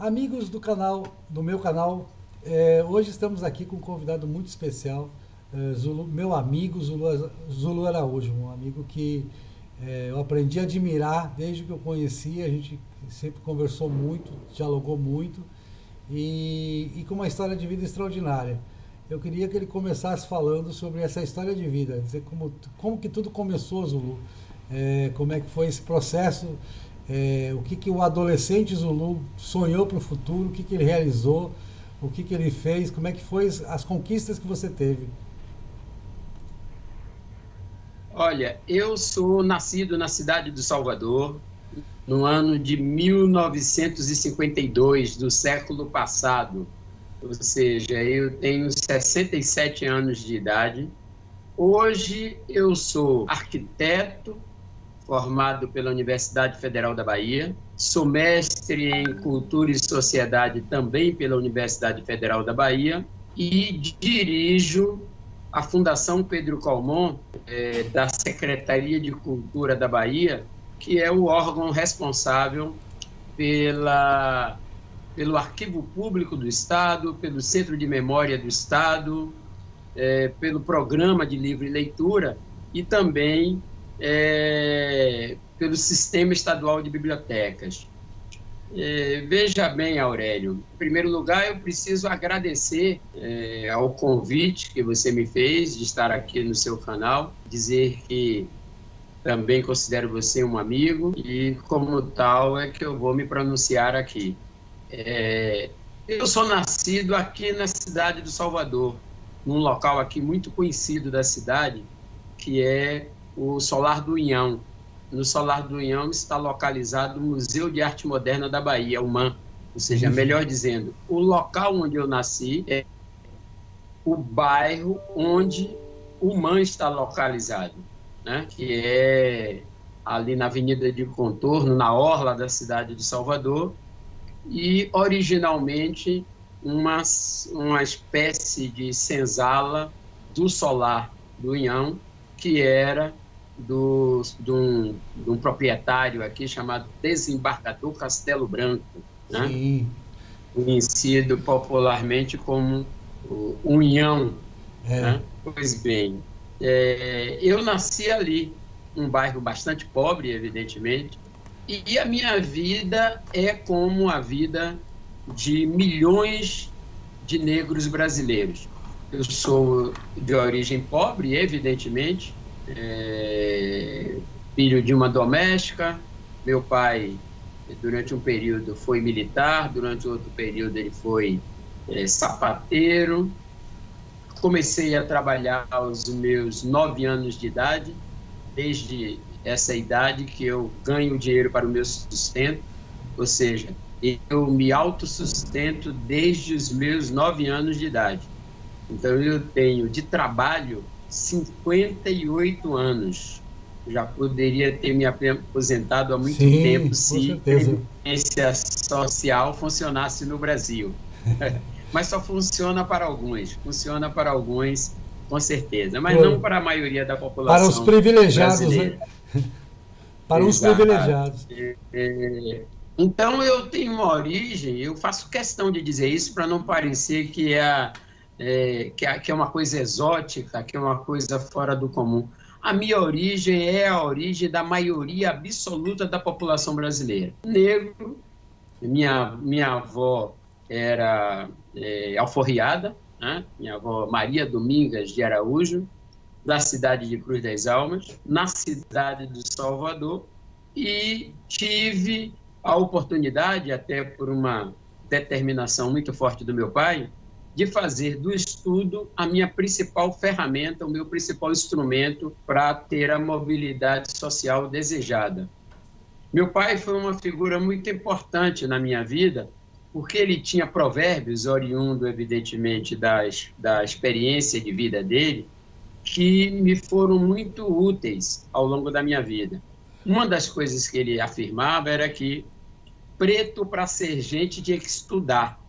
Amigos do canal, do meu canal, hoje estamos aqui com um convidado muito especial, meu amigo Zulu Araújo, um amigo que eu aprendi a admirar desde que eu conheci. A gente sempre conversou muito, dialogou muito e com uma história de vida extraordinária. Eu queria que ele começasse falando sobre essa história de vida, dizer como que tudo começou, Zulu, como é que foi esse processo, o que o adolescente Zulu sonhou para o futuro, o que ele realizou, o que ele fez, como é que foi as conquistas que você teve. Olha, eu sou nascido na cidade de Salvador, no ano de 1952, do século passado. Ou seja, eu tenho 67 anos de idade. Hoje eu sou arquiteto, formado pela Universidade Federal da Bahia, sou mestre em Cultura e Sociedade também pela Universidade Federal da Bahia e dirijo a Fundação Pedro Calmon, da Secretaria de Cultura da Bahia, que é o órgão responsável pelo Arquivo Público do Estado, pelo Centro de Memória do Estado, pelo Programa de Livre Leitura e também pelo Sistema Estadual de Bibliotecas. Veja bem, Aurélio, em primeiro lugar eu preciso agradecer ao convite que você me fez de estar aqui no seu canal, dizer que também considero você um amigo e, como tal, é que eu vou me pronunciar aqui. Eu sou nascido aqui na cidade do Salvador, num local aqui muito conhecido da cidade, que é o Solar do Inhão. No Solar do Inhão está localizado o Museu de Arte Moderna da Bahia, o MAM. Ou seja, melhor dizendo, o local onde eu nasci é o bairro onde o MAM está localizado, né? Que é ali na Avenida de Contorno, na orla da cidade de Salvador, e originalmente uma espécie de senzala do Solar do Inhão, que era de um proprietário aqui chamado Desembargador Castelo Branco, né? Sim. Conhecido popularmente como o Unhão, É. né? Pois bem, eu nasci ali, um bairro bastante pobre, evidentemente, e a minha vida é como a vida de milhões de negros brasileiros. Eu sou de origem pobre, evidentemente, filho de uma doméstica. Meu pai, durante um período, foi militar, durante outro período ele foi sapateiro. Comecei a trabalhar aos meus 9 anos de idade, desde essa idade que eu ganho dinheiro para o meu sustento, ou seja, eu me autossustento desde os meus 9 anos de idade. Então, eu tenho de trabalho 58 anos. Já poderia ter me aposentado há muito Sim, tempo com se a certeza. previdência social funcionasse no Brasil. Mas só funciona para alguns, com certeza, mas não para a maioria da Para os população privilegiados, né? brasileira. Para uns Exato. privilegiados. Então, eu tenho uma origem, eu faço questão de dizer isso para não parecer que é uma coisa exótica, que é uma coisa fora do comum. A minha origem é a origem da maioria absoluta da população brasileira. Negro, minha avó era alforriada, né? Minha avó Maria Domingas de Araújo, da cidade de Cruz das Almas, na cidade de Salvador, e tive a oportunidade, até por uma determinação muito forte do meu pai, de fazer do estudo a minha principal ferramenta, o meu principal instrumento para ter a mobilidade social desejada. Meu pai foi uma figura muito importante na minha vida, porque ele tinha provérbios, oriundo, evidentemente, da experiência de vida dele, que me foram muito úteis ao longo da minha vida. Uma das coisas que ele afirmava era que preto para ser gente tinha que estudar.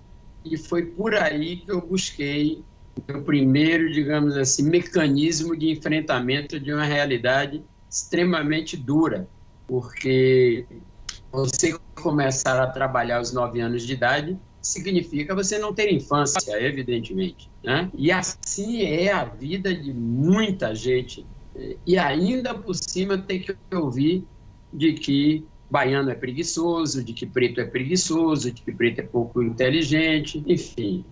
E foi por aí que eu busquei o primeiro, digamos assim, mecanismo de enfrentamento de uma realidade extremamente dura, porque você começar a trabalhar aos 9 anos de idade significa você não ter infância, evidentemente, né? E assim é a vida de muita gente. E ainda por cima tem que ouvir de que baiano é preguiçoso, de que preto é preguiçoso, de que preto é pouco inteligente, enfim.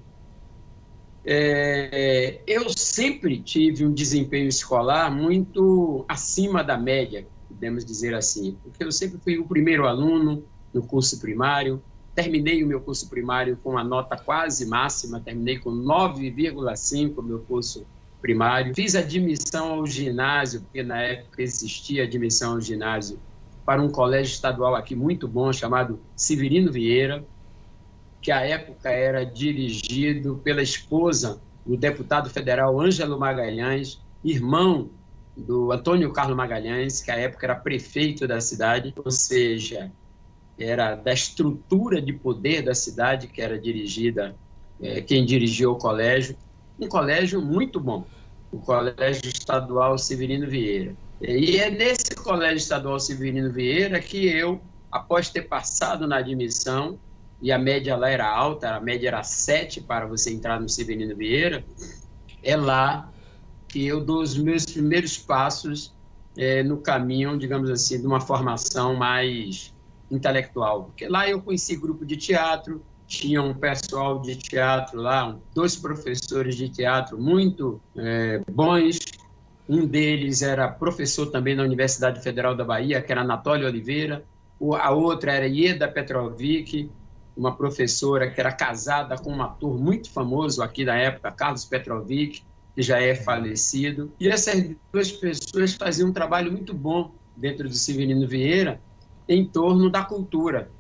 Eu sempre tive um desempenho escolar muito acima da média, podemos dizer assim, porque eu sempre fui o primeiro aluno no curso primário, terminei o meu curso primário com a nota quase máxima, terminei com 9,5 meu curso primário, fiz admissão ao ginásio, porque na época existia admissão ao ginásio, para um colégio estadual aqui muito bom, chamado Severino Vieira, que à época era dirigido pela esposa do deputado federal Ângelo Magalhães, irmão do Antônio Carlos Magalhães, que à época era prefeito da cidade, ou seja, era da estrutura de poder da cidade que era dirigida, quem dirigiu o colégio, um colégio muito bom, o Colégio Estadual Severino Vieira. E é nesse Colégio Estadual Severino Vieira que eu, após ter passado na admissão, e a média lá era alta, a média era 7 para você entrar no Severino Vieira, é lá que eu dou os meus primeiros passos no caminho, digamos assim, de uma formação mais intelectual. Porque lá eu conheci grupo de teatro, tinha um pessoal de teatro lá, 2 professores de teatro muito bons. Um deles era professor também na Universidade Federal da Bahia, que era Anatólio Oliveira. A outra era Ieda Petrovic, uma professora que era casada com um ator muito famoso aqui da época, Carlos Petrovic, que já é falecido. E essas 2 pessoas faziam um trabalho muito bom dentro do Severino Vieira em torno da cultura.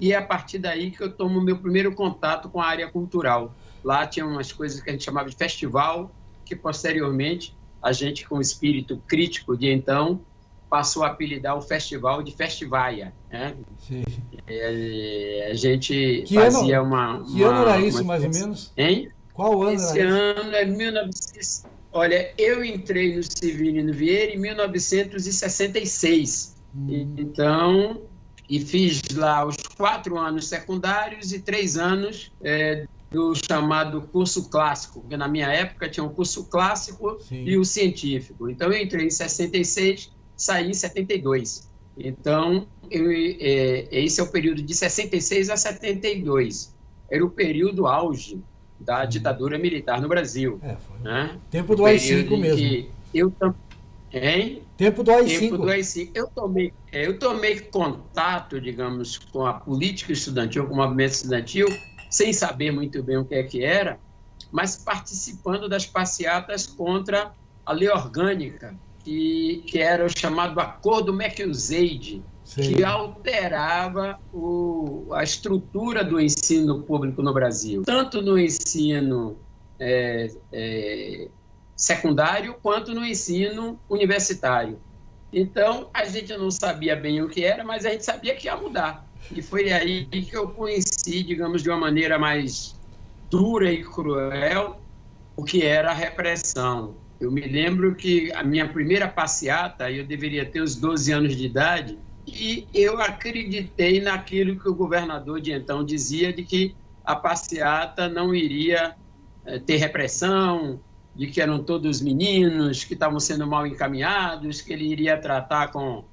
E é a partir daí que eu tomo o meu primeiro contato com a área cultural. Lá tinha umas coisas que a gente chamava de festival, que posteriormente a gente, com o espírito crítico de então, passou a apelidar o festival de Festivaia, né? Sim. A gente fazia uma... Que ano era isso, mais ou menos? Hein? Qual ano Esse era ano é 1900... Olha, eu entrei no Severino Vieira em 1966. Então, e fiz lá os 4 anos secundários e 3 anos do chamado curso clássico, porque na minha época tinha um curso clássico e o científico. Então, eu entrei em 66, saí em 72. Então, esse é o período de 66 a 72. Era o período auge da ditadura militar no Brasil. Foi né? Tempo do AI-5 mesmo. Tempo do AI-5. Tempo do AI-5. Eu tomei contato, digamos, com a política estudantil, com o movimento estudantil, sem saber muito bem o que era, mas participando das passeatas contra a lei orgânica, que era o chamado Acordo McUsaid, que alterava a estrutura do ensino público no Brasil, tanto no ensino secundário quanto no ensino universitário. Então, a gente não sabia bem o que era, mas a gente sabia que ia mudar. E foi aí que eu conheci, digamos, de uma maneira mais dura e cruel, o que era a repressão. Eu me lembro que a minha primeira passeata, eu deveria ter uns 12 anos de idade, e eu acreditei naquilo que o governador de então dizia, de que a passeata não iria ter repressão, de que eram todos meninos, que estavam sendo mal encaminhados, que ele iria tratar com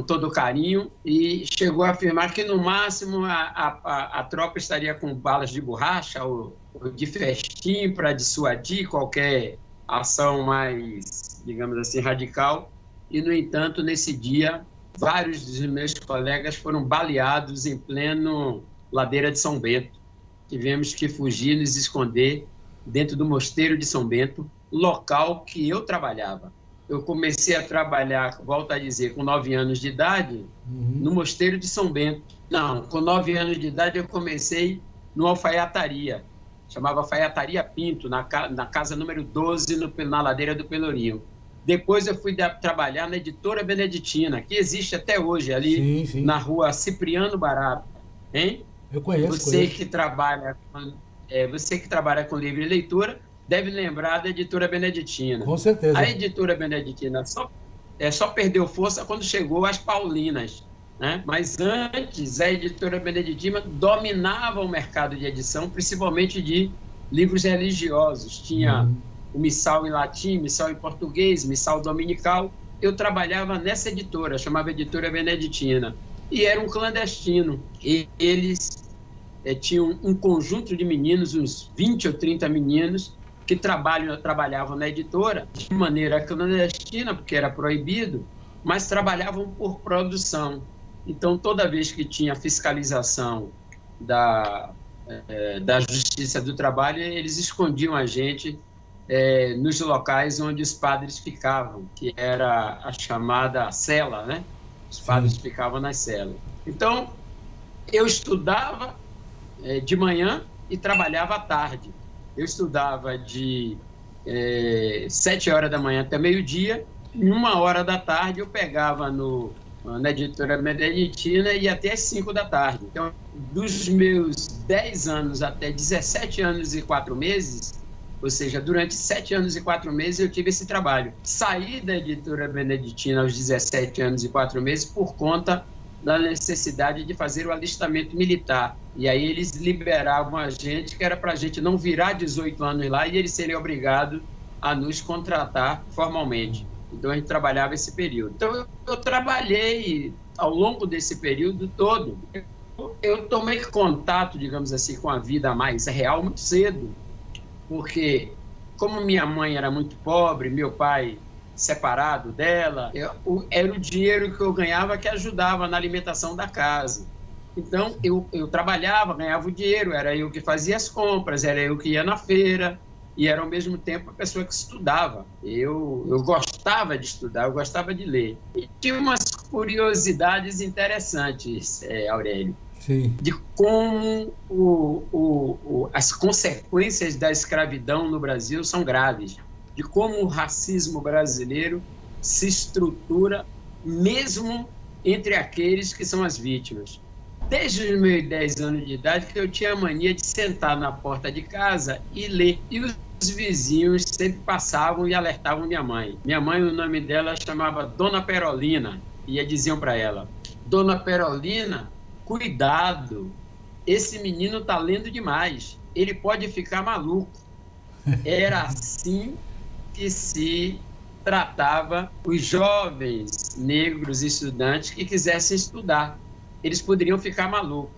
todo carinho, e chegou a afirmar que, no máximo, a tropa estaria com balas de borracha ou de festim para dissuadir qualquer ação mais, digamos assim, radical. E, no entanto, nesse dia, vários dos meus colegas foram baleados em pleno Ladeira de São Bento. Tivemos que fugir, nos esconder dentro do Mosteiro de São Bento, local que eu trabalhava. Eu comecei a trabalhar, volto a dizer, com 9 anos de idade, no Mosteiro de São Bento. Não, com 9 anos de idade eu comecei no Alfaiataria, chamava Alfaiataria Pinto, na casa número 12, na Ladeira do Pelourinho. Depois eu fui trabalhar na Editora Beneditina, que existe até hoje, ali na rua Cipriano Barata. Hein? Eu conheço. Você que trabalha com livre leitura deve lembrar da Editora Beneditina. Com certeza. A Editora Beneditina só perdeu força quando chegou às Paulinas. né? Mas antes, a editora Beneditina dominava o mercado de edição, principalmente de livros religiosos. Tinha Uhum. o Missal em latim, Missal em português, Missal dominical. Eu trabalhava nessa editora, chamava Editora Beneditina, e era um clandestino. E eles tinham um conjunto de meninos, uns 20 ou 30 meninos, que trabalhavam na editora de maneira clandestina, porque era proibido, mas trabalhavam por produção. Então, toda vez que tinha fiscalização da Justiça do Trabalho, eles escondiam a gente nos locais onde os padres ficavam, que era a chamada cela, né? Os padres Sim. ficavam nas celas. Então, eu estudava de manhã e trabalhava à tarde. Eu estudava de 7 horas da manhã até meio-dia, em 1 hora da tarde eu pegava na editora Beneditina e até às 5 da tarde. Então, dos meus 10 anos até 17 anos e 4 meses, ou seja, durante 7 anos e 4 meses eu tive esse trabalho. Saí da editora Beneditina aos 17 anos e 4 meses por conta da necessidade de fazer o alistamento militar. E aí eles liberavam a gente, que era para a gente não virar 18 anos lá e eles serem obrigados a nos contratar formalmente. Então a gente trabalhava esse período. Então eu trabalhei ao longo desse período todo. Eu tomei contato, digamos assim, com a vida mais real muito cedo, porque como minha mãe era muito pobre, meu pai separado dela, era o dinheiro que eu ganhava que ajudava na alimentação da casa. Então, eu trabalhava, ganhava o dinheiro, era eu que fazia as compras, era eu que ia na feira, e era ao mesmo tempo a pessoa que estudava. Eu gostava de estudar, eu gostava de ler. E tinha umas curiosidades interessantes, Aurélio, Sim. de como as consequências da escravidão no Brasil são graves, de como o racismo brasileiro se estrutura mesmo entre aqueles que são as vítimas. Desde os meus 10 anos de idade que eu tinha a mania de sentar na porta de casa e ler. E os vizinhos sempre passavam e alertavam minha mãe. Minha mãe, o nome dela chamava Dona Perolina, e diziam para ela: Dona Perolina, cuidado, esse menino está lendo demais, ele pode ficar maluco. Era assim que se tratava os jovens negros estudantes que quisessem estudar. Eles poderiam ficar malucos.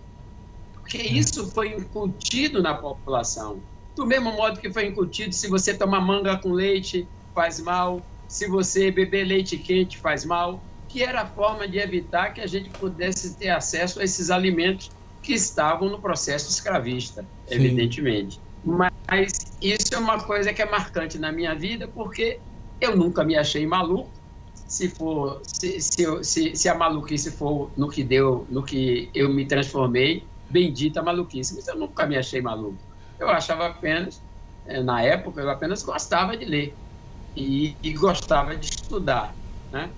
Porque isso foi incutido na população. Do mesmo modo que foi incutido, se você tomar manga com leite, faz mal, se você beber leite quente, faz mal, que era a forma de evitar que a gente pudesse ter acesso a esses alimentos que estavam no processo escravista, Sim. evidentemente. Mas isso é uma coisa que é marcante na minha vida, porque eu nunca me achei maluco. Se a maluquice for no que eu me transformei, bendita maluquice. Mas eu nunca me achei maluco. Eu achava apenas, na época, eu apenas gostava de ler e gostava de estudar, né?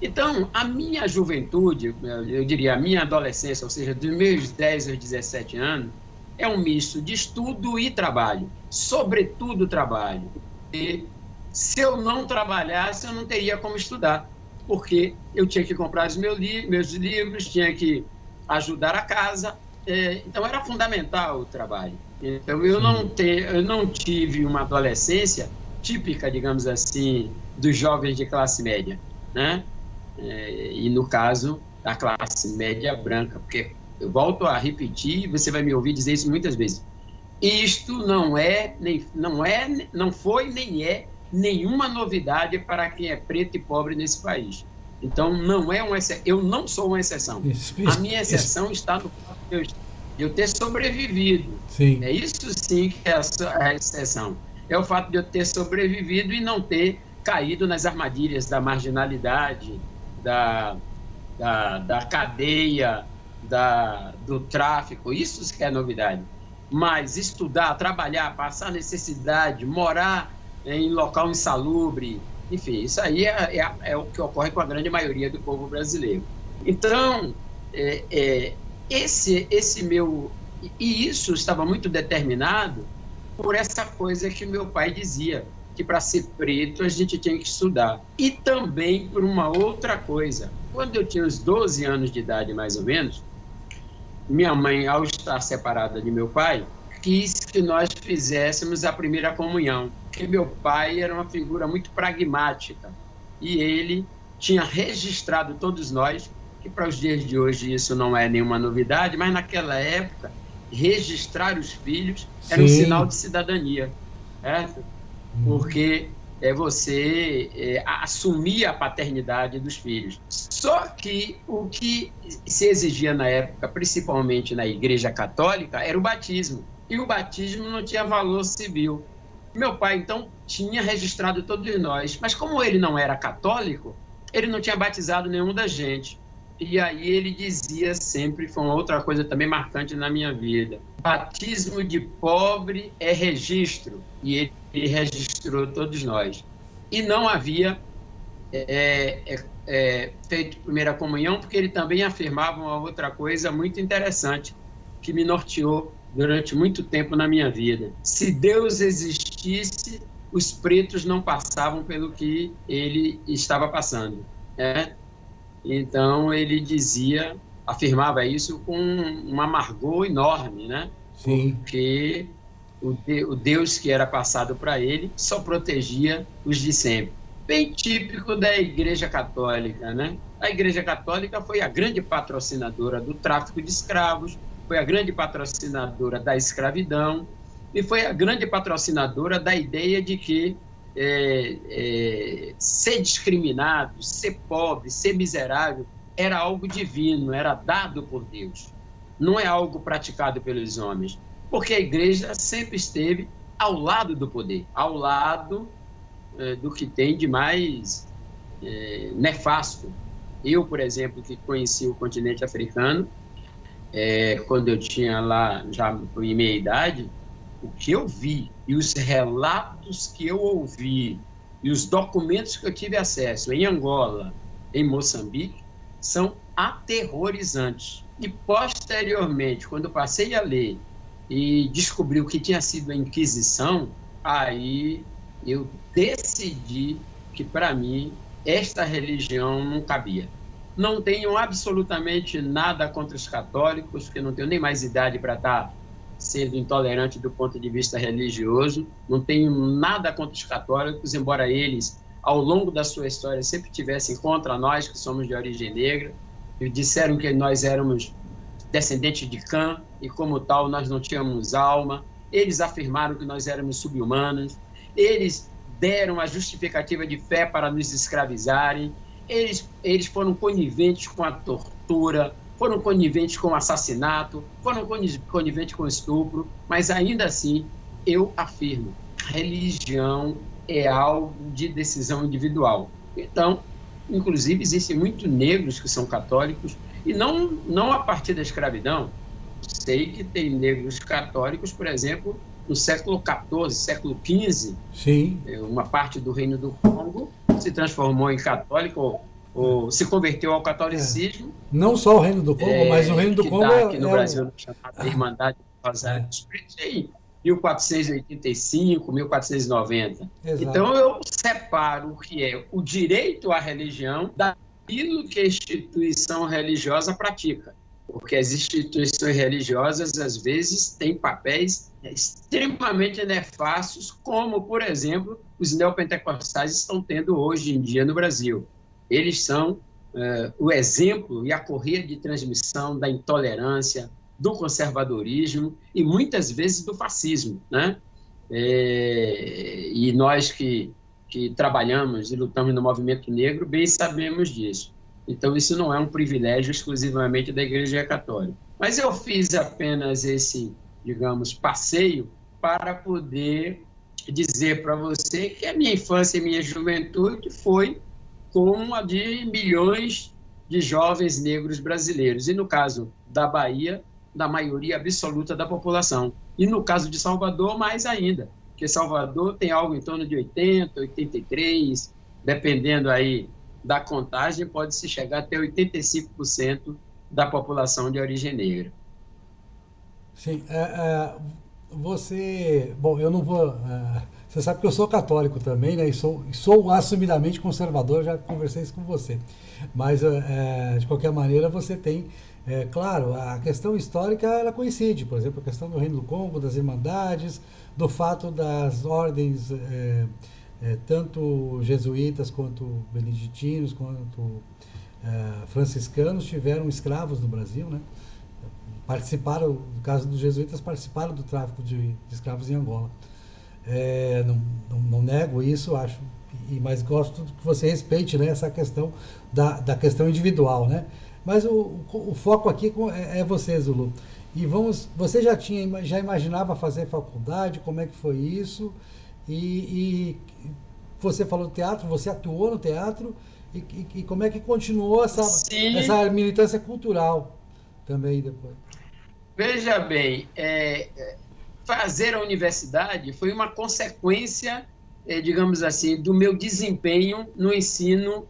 Então, a minha juventude, eu diria a minha adolescência, ou seja, dos meus 10 aos 17 anos, é um misto de estudo e trabalho, sobretudo trabalho. E se eu não trabalhasse, eu não teria como estudar, porque eu tinha que comprar os meus livros, tinha que ajudar a casa, então era fundamental o trabalho. Então eu não tive uma adolescência típica, digamos assim, dos jovens de classe média, né? E no caso da classe média branca, porque eu volto a repetir, você vai me ouvir dizer isso muitas vezes. Isto não foi nem é nenhuma novidade para quem é preto e pobre nesse país. Então, eu não sou uma exceção. A minha exceção está no fato de eu ter sobrevivido. Sim. É isso sim que é a exceção. É o fato de eu ter sobrevivido e não ter caído nas armadilhas da marginalidade, da cadeia, do tráfico. Isso que é novidade. Mas estudar, trabalhar, passar necessidade, morar em local insalubre, enfim, isso aí é o que ocorre com a grande maioria do povo brasileiro. Então, esse meu... E isso estava muito determinado por essa coisa que meu pai dizia. que para ser preto a gente tinha que estudar. E também por uma outra coisa. Quando eu tinha uns 12 anos de idade, mais ou menos, minha mãe, ao estar separada de meu pai, quis que nós fizéssemos a primeira comunhão, porque meu pai era uma figura muito pragmática e ele tinha registrado todos nós, que para os dias de hoje isso não é nenhuma novidade, mas naquela época, registrar os filhos era um sinal de cidadania, certo? Porque você assumia a paternidade dos filhos. Só que o que se exigia na época, principalmente na Igreja Católica, era o batismo. E o batismo não tinha valor civil. Meu pai, então, tinha registrado todos nós, mas como ele não era católico, ele não tinha batizado nenhum da gente. E aí ele dizia sempre, foi uma outra coisa também marcante na minha vida, batismo de pobre é registro. E ele registrou todos nós. E não havia feito primeira comunhão, porque ele também afirmava uma outra coisa muito interessante, que me norteou durante muito tempo na minha vida. Se Deus existisse, os pretos não passavam pelo que ele estava passando, né? Então ele dizia, afirmava isso com um amargor enorme, né? Sim. Porque o Deus que era passado para ele só protegia os de sempre. Bem típico da Igreja Católica, né? A Igreja Católica foi a grande patrocinadora do tráfico de escravos, foi a grande patrocinadora da escravidão e foi a grande patrocinadora da ideia de que ser discriminado, ser pobre, ser miserável era algo divino, era dado por Deus. Não é algo praticado pelos homens, porque a igreja sempre esteve ao lado do poder, ao lado do que tem de mais nefasto. Eu, por exemplo, que conheci o continente africano, quando eu tinha lá, já em meia idade, o que eu vi e os relatos que eu ouvi e os documentos que eu tive acesso em Angola, em Moçambique, são aterrorizantes. E, posteriormente, quando passei a ler e descobri o que tinha sido a Inquisição, aí eu decidi que, para mim, esta religião não cabia. Não tenho absolutamente nada contra os católicos, porque não tenho nem mais idade para estar sendo intolerante do ponto de vista religioso. Não tenho nada contra os católicos, embora eles, ao longo da sua história, sempre tivessem contra nós, que somos de origem negra, e disseram que nós éramos descendentes de Cã, e como tal nós não tínhamos alma. Eles afirmaram que nós éramos sub-humanos, eles deram a justificativa de fé para nos escravizarem, eles foram coniventes com a tortura, foram coniventes com o assassinato, foram coniventes com o estupro, mas ainda assim, eu afirmo, religião é algo de decisão individual. Então, inclusive, existem muitos negros que são católicos, e não a partir da escravidão. Sei que tem negros católicos, por exemplo, no século XIV, século XV, sim, uma parte do Reino do Congo se transformou em católico ou se converteu ao catolicismo. Não só o Reino do Congo, mas o Reino do Congo aqui no Brasil chamada Irmandade do Rosário dos Pretos, em 1485, 1490. Exato. Então eu separo o que é o direito à religião daquilo que a instituição religiosa pratica. Porque as instituições religiosas, às vezes, têm papéis extremamente nefastos, como, por exemplo, os neopentecostais estão tendo hoje em dia no Brasil. Eles são o exemplo e a correia de transmissão da intolerância, do conservadorismo e, muitas vezes, do fascismo, né? E nós que trabalhamos e lutamos no movimento negro, bem sabemos disso. Então, isso não é um privilégio exclusivamente da Igreja Católica. Mas eu fiz apenas esse, digamos, passeio para poder dizer para você que a minha infância e minha juventude foi como a de milhões de jovens negros brasileiros. E no caso da Bahia, da maioria absoluta da população. E no caso de Salvador, mais ainda, porque Salvador tem algo em torno de 80, 83, dependendo aí da contagem, pode-se chegar até 85% da população de origem negra. Sim, você... Bom, eu não vou Você sabe que eu sou católico também, né? E sou assumidamente conservador, já conversei isso com você. Mas, de qualquer maneira, você tem... claro, a questão histórica, ela coincide. Por exemplo, a questão do Reino do Congo, das Irmandades, do fato das ordens, tanto jesuítas quanto beneditinos, quanto franciscanos, tiveram escravos no Brasil, né? Participaram, no caso dos jesuítas, participaram do tráfico de escravos em Angola. Não nego isso, acho, mas gosto que você respeite, né, essa questão da questão individual, né? Mas o foco aqui é você, Zulu. E você já imaginava fazer faculdade? Como é que foi isso? E você falou do teatro, você atuou no teatro e como é que continuou essa militância cultural também depois? Veja bem, fazer a universidade foi uma consequência, digamos assim, do meu desempenho no ensino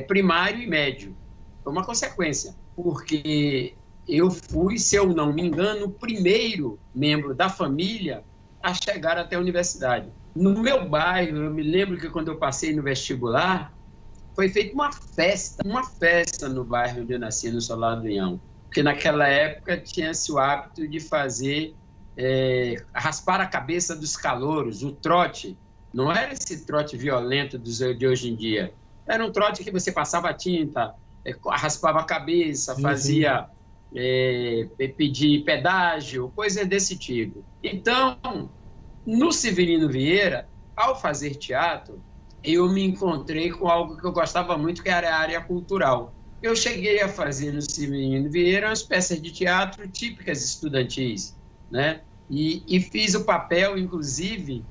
primário e médio. Foi uma consequência, porque eu fui, se eu não me engano, o primeiro membro da família a chegar até a universidade. No meu bairro, eu me lembro que quando eu passei no vestibular, foi feita uma festa no bairro onde eu nasci, no Solar do Inhão, porque naquela época tinha-se o hábito de fazer, raspar a cabeça dos calouros, o trote. Não era esse trote violento de hoje em dia, era um trote que você passava tinta, raspava a cabeça, fazia pedir pedágio, coisas desse tipo. Então, no Severino Vieira, ao fazer teatro, eu me encontrei com algo que eu gostava muito, que era a área cultural. Eu cheguei a fazer no Severino Vieira uma espécie de teatro típicas estudantis, né? E fiz o papel, inclusive,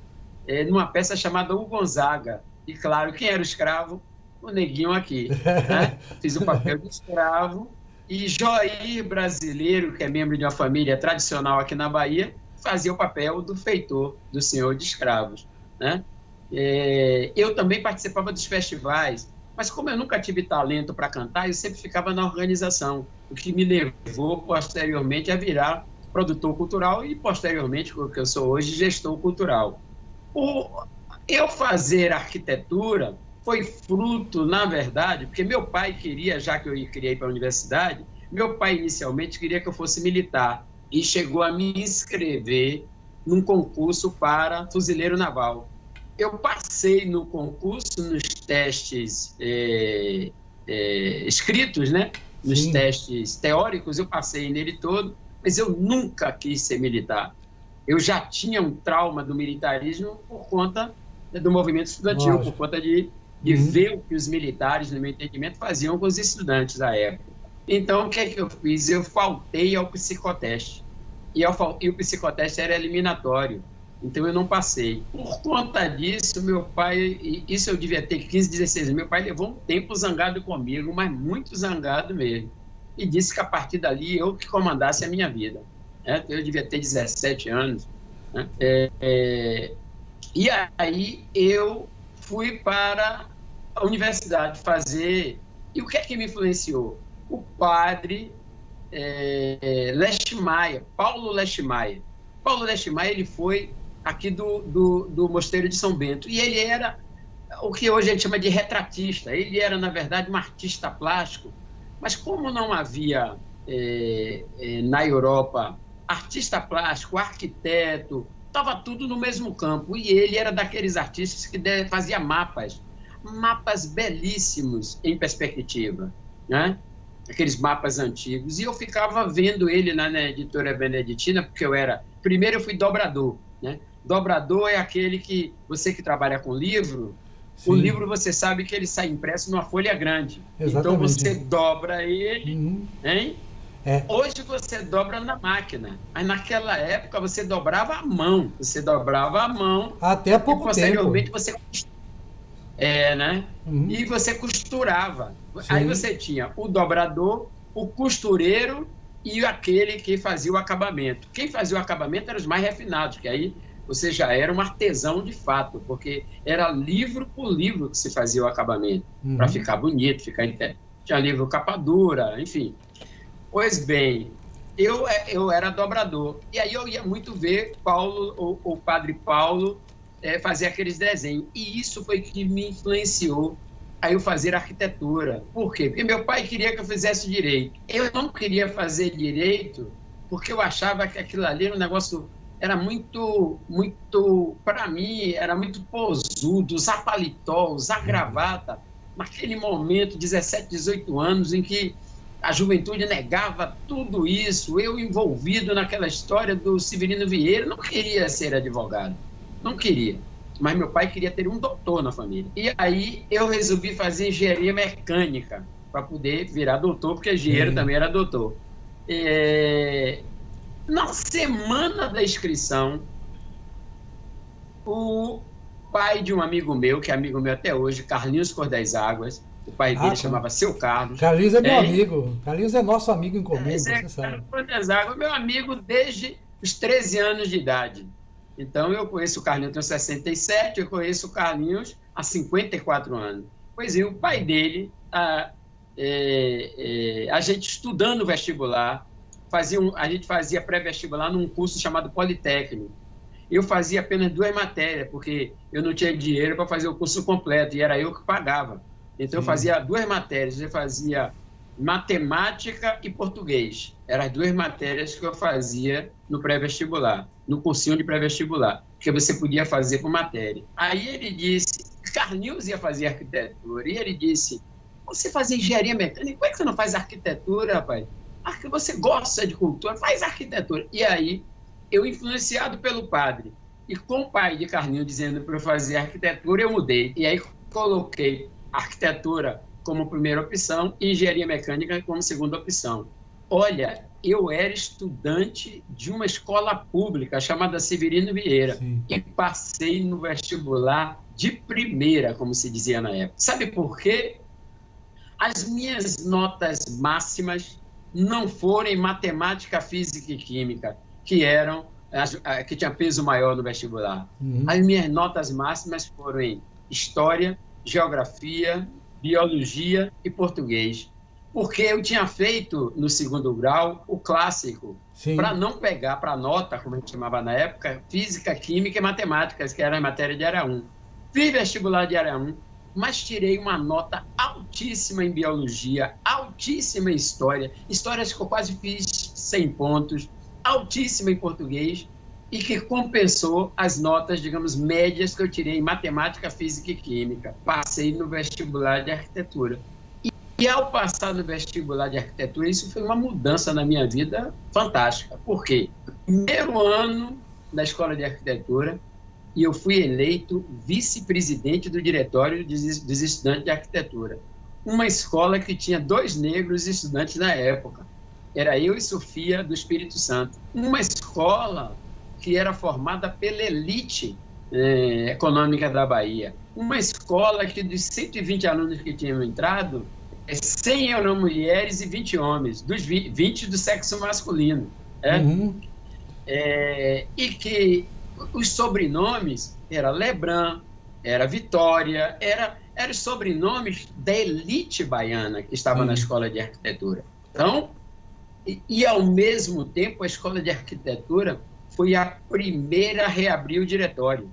numa peça chamada O Gonzaga. E, claro, quem era o escravo? O neguinho aqui, né? Fiz o papel de escravo. E Joir Brasileiro, que é membro de uma família tradicional aqui na Bahia, fazia o papel do feitor, do senhor de escravos, né? Eu também participava dos festivais, mas como eu nunca tive talento para cantar, eu sempre ficava na organização, o que me levou posteriormente a virar produtor cultural e posteriormente, o que eu sou hoje, gestor cultural. Eu fazer arquitetura foi fruto, na verdade, porque meu pai queria, já que eu queria ir para a universidade, meu pai inicialmente queria que eu fosse militar e chegou a me inscrever num concurso para fuzileiro naval. Eu passei no concurso, nos testes escritos, né? Nos testes teóricos, eu passei nele todo, mas eu nunca quis ser militar. Eu já tinha um trauma do militarismo por conta do movimento estudantil, por conta de ver o que os militares, no meu entendimento, faziam com os estudantes da época. Então, o que é que eu fiz? Eu faltei ao psicoteste. E o psicoteste era eliminatório. Então, eu não passei. Por conta disso, meu pai... Isso eu devia ter 15, 16 anos. Meu pai levou um tempo zangado comigo, mas muito zangado mesmo. E disse que, a partir dali, eu que comandasse a minha vida. Eu devia ter 17 anos. Né? E aí, eu fui para a universidade fazer... E o que é que me influenciou? O padre Leste Maia, Paulo Leste Maia. Paulo Leste Maia, ele foi aqui do Mosteiro de São Bento. E ele era o que hoje a gente chama de retratista. Ele era, na verdade, um artista plástico. Mas como não havia na Europa artista plástico, arquiteto, estava tudo no mesmo campo. E ele era daqueles artistas que fazia mapas belíssimos em perspectiva, né? Aqueles mapas antigos. E eu ficava vendo ele na editora beneditina, porque primeiro eu fui dobrador, né? Dobrador é aquele que, você que trabalha com livro, sim, o livro você sabe que ele sai impresso numa folha grande. Exatamente. Então você dobra ele, hein? Hoje você dobra na máquina, mas naquela época você dobrava a mão. Até há pouco tempo. Posteriormente você... né? E você costurava. Sim. Aí você tinha o dobrador, o costureiro e aquele que fazia o acabamento. Quem fazia o acabamento eram os mais refinados, que aí você já era um artesão de fato, porque era livro por livro que se fazia o acabamento, para ficar bonito, tinha livro capa dura, enfim. Pois bem, eu era dobrador, e aí eu ia muito ver o padre Paulo fazer aqueles desenhos. E isso foi que me influenciou a eu fazer arquitetura. Por quê? Porque meu pai queria que eu fizesse direito. Eu não queria fazer direito porque eu achava que aquilo ali era um negócio, era muito, para mim, era muito posudo, usar paletó, usar gravata, naquele momento, 17, 18 anos, em que a juventude negava tudo isso, eu envolvido naquela história do Severino Vieira, não queria ser advogado, não queria. Mas meu pai queria ter um doutor na família. E aí eu resolvi fazer engenharia mecânica para poder virar doutor, porque engenheiro também era doutor. Na semana da inscrição, o pai de um amigo meu, que é amigo meu até hoje, Carlinhos Cor das Águas, o pai dele chamava Seu Carlos. Carlinhos é meu amigo. Carlinhos é nosso amigo em comum, você sabe. Cor das Águas, meu amigo desde os 13 anos de idade. Então, eu conheço o Carlinhos, tenho 67, eu conheço o Carlinhos há 54 anos. Pois é, o pai dele, a gente estudando o vestibular, a gente fazia pré-vestibular num curso chamado Politécnico. Eu fazia apenas 2 matérias, porque eu não tinha dinheiro para fazer o curso completo, e era eu que pagava. Então, eu fazia 2 matérias, eu fazia matemática e português. Eram as 2 matérias que eu fazia no pré-vestibular, no cursinho de pré-vestibular, que você podia fazer por matéria. Aí ele disse, Carlinhos ia fazer arquitetura, e ele disse, você faz engenharia mecânica, por que você não faz arquitetura, rapaz? Você gosta de cultura, faz arquitetura. E aí, eu influenciado pelo padre, e com o pai de Carlinhos dizendo para eu fazer arquitetura, eu mudei. E aí coloquei arquitetura como primeira opção e engenharia mecânica como segunda opção. Olha, eu era estudante de uma escola pública chamada Severino Vieira. Sim. E passei no vestibular de primeira, como se dizia na época. Sabe por quê? As minhas notas máximas não foram em matemática, física e química, que tinha peso maior no vestibular. As minhas notas máximas foram em história, geografia, biologia e português. Porque eu tinha feito, no segundo grau, o clássico, para não pegar para nota, como a gente chamava na época, física, química e matemáticas, que era a matéria de área 1. Fiz vestibular de área 1, mas tirei uma nota altíssima em biologia, altíssima em história, histórias que eu quase fiz 100 pontos, altíssima em português, e que compensou as notas, digamos, médias que eu tirei em matemática, física e química. Passei no vestibular de arquitetura. E ao passar no vestibular de arquitetura, isso foi uma mudança na minha vida fantástica. Por quê? Primeiro ano da escola de arquitetura, e eu fui eleito vice-presidente do diretório dos estudantes de arquitetura. Uma escola que tinha 2 negros estudantes na época. Era eu e Sofia, do Espírito Santo. Uma escola que era formada pela elite econômica da Bahia. Uma escola que, dos 120 alunos que tinham entrado, 100 eram mulheres e 20 homens, dos 20 do sexo masculino. E que os sobrenomes era Lebrun, era Vitória, eram os sobrenomes da elite baiana que estava na escola de arquitetura. Então, e ao mesmo tempo, a escola de arquitetura foi a primeira a reabrir o diretório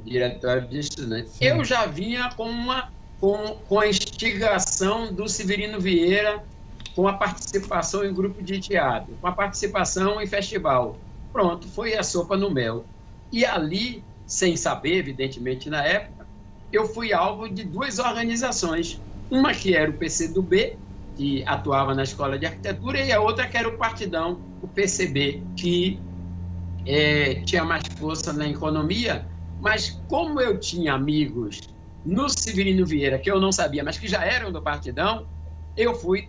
de estudantes. Eu já vinha com a instigação do Severino Vieira, com a participação em grupo de teatro, com a participação em festival. Pronto, foi a sopa no mel. E ali, sem saber, evidentemente, na época, eu fui alvo de 2 organizações. Uma que era o PCdoB, que atuava na Escola de Arquitetura, e a outra que era o Partidão, o PCB, que tinha mais força na economia, mas como eu tinha amigos no Severino Vieira, que eu não sabia, mas que já eram do Partidão, eu fui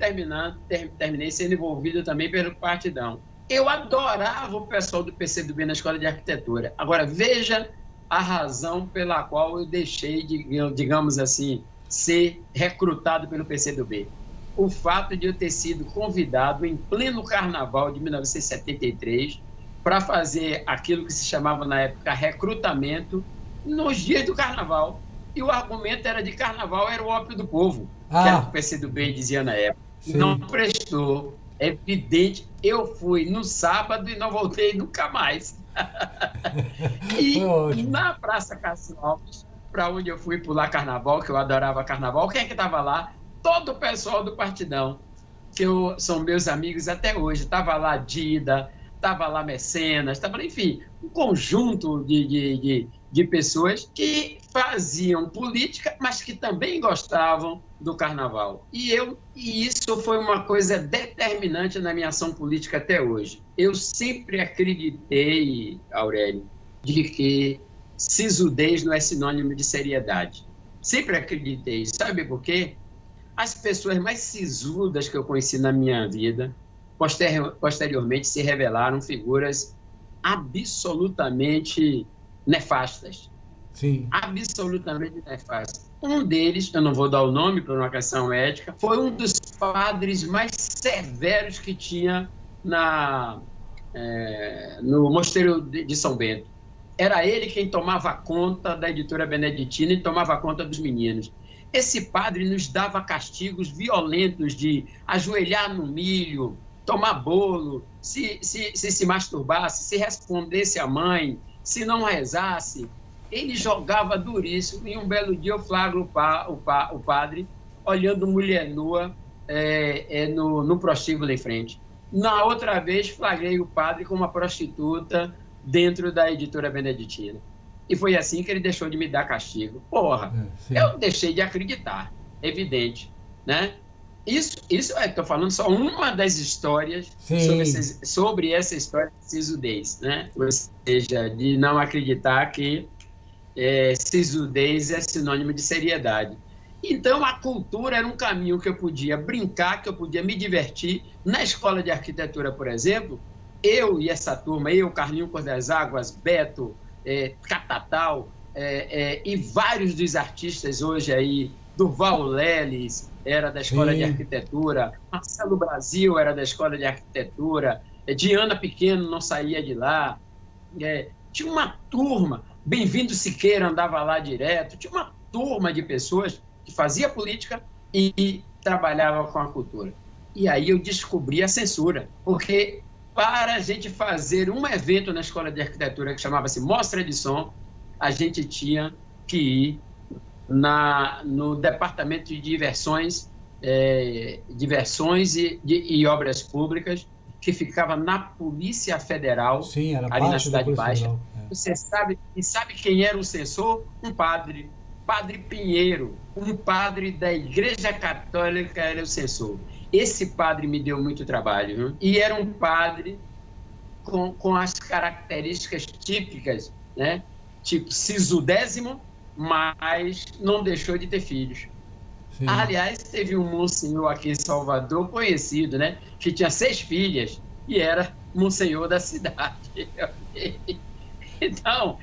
terminei sendo envolvido também pelo Partidão. Eu adorava o pessoal do PCdoB na Escola de Arquitetura. Agora, veja a razão pela qual eu deixei de, digamos assim, ser recrutado pelo PCdoB. O fato de eu ter sido convidado em pleno carnaval de 1973 para fazer aquilo que se chamava na época recrutamento nos dias do carnaval. E o argumento era de carnaval, era o ópio do povo, que era o PCdoB dizia na época. Não prestou. É evidente, eu fui no sábado e não voltei nunca mais. Foi E ótimo. na Praça Cássio Alves, para onde eu fui pular carnaval, que eu adorava carnaval, quem é que estava lá? Todo o pessoal do Partidão, são meus amigos até hoje. Estava lá Dida, estava lá Mecenas, estava lá, enfim, um conjunto de pessoas que faziam política, mas que também gostavam do carnaval. E isso foi uma coisa determinante na minha ação política até hoje. Eu sempre acreditei, Aurélio, de que sisudez não é sinônimo de seriedade. Sempre acreditei. Sabe por quê? As pessoas mais sisudas que eu conheci na minha vida, posteriormente se revelaram figuras absolutamente nefastas. Sim. Absolutamente nefastas. Um deles, eu não vou dar o nome por uma questão ética, foi um dos padres mais severos que tinha no Mosteiro de São Bento. Era ele quem tomava conta da editora beneditina e tomava conta dos meninos. Esse padre nos dava castigos violentos de ajoelhar no milho, tomar bolo, se masturbasse, se respondesse à mãe, se não rezasse. Ele jogava duríssimo. E um belo dia eu flagro o padre olhando mulher nua no prostíbulo em frente. Na outra vez, flagrei o padre com uma prostituta dentro da editora beneditina. E foi assim que ele deixou de me dar castigo. Porra, eu deixei de acreditar, evidente, né? Estou falando só uma das histórias sobre essa história de sisudez, né? Ou seja, de não acreditar que sisudez é sinônimo de seriedade. Então, a cultura era um caminho que eu podia brincar, que eu podia me divertir. Na escola de arquitetura, por exemplo, eu e essa turma, eu, Carlinho Cor das Águas, Beto, Catatal, e vários dos artistas hoje aí, Durval Leles era da Escola de Arquitetura, Marcelo Brasil era da Escola de Arquitetura, Diana Pequeno não saía de lá, tinha uma turma, Bem-vindo Siqueira andava lá direto, tinha uma turma de pessoas que fazia política e trabalhava com a cultura. E aí eu descobri a censura, porque para a gente fazer um evento na Escola de Arquitetura que chamava-se Mostra de Som, a gente tinha que ir no Departamento de Diversões e Obras Públicas, que ficava na Polícia Federal, Sim, era ali na Cidade Baixa. Federal. Você sabe quem era o censor? Um padre, Padre Pinheiro, um padre da Igreja Católica era o censor. Esse padre me deu muito trabalho, viu? E era um padre com as características típicas, né? Tipo sisudésimo, mas não deixou de ter filhos. Sim. Aliás, teve um monsenhor aqui em Salvador, conhecido, né? Que tinha 6 filhas e era monsenhor da cidade. Então,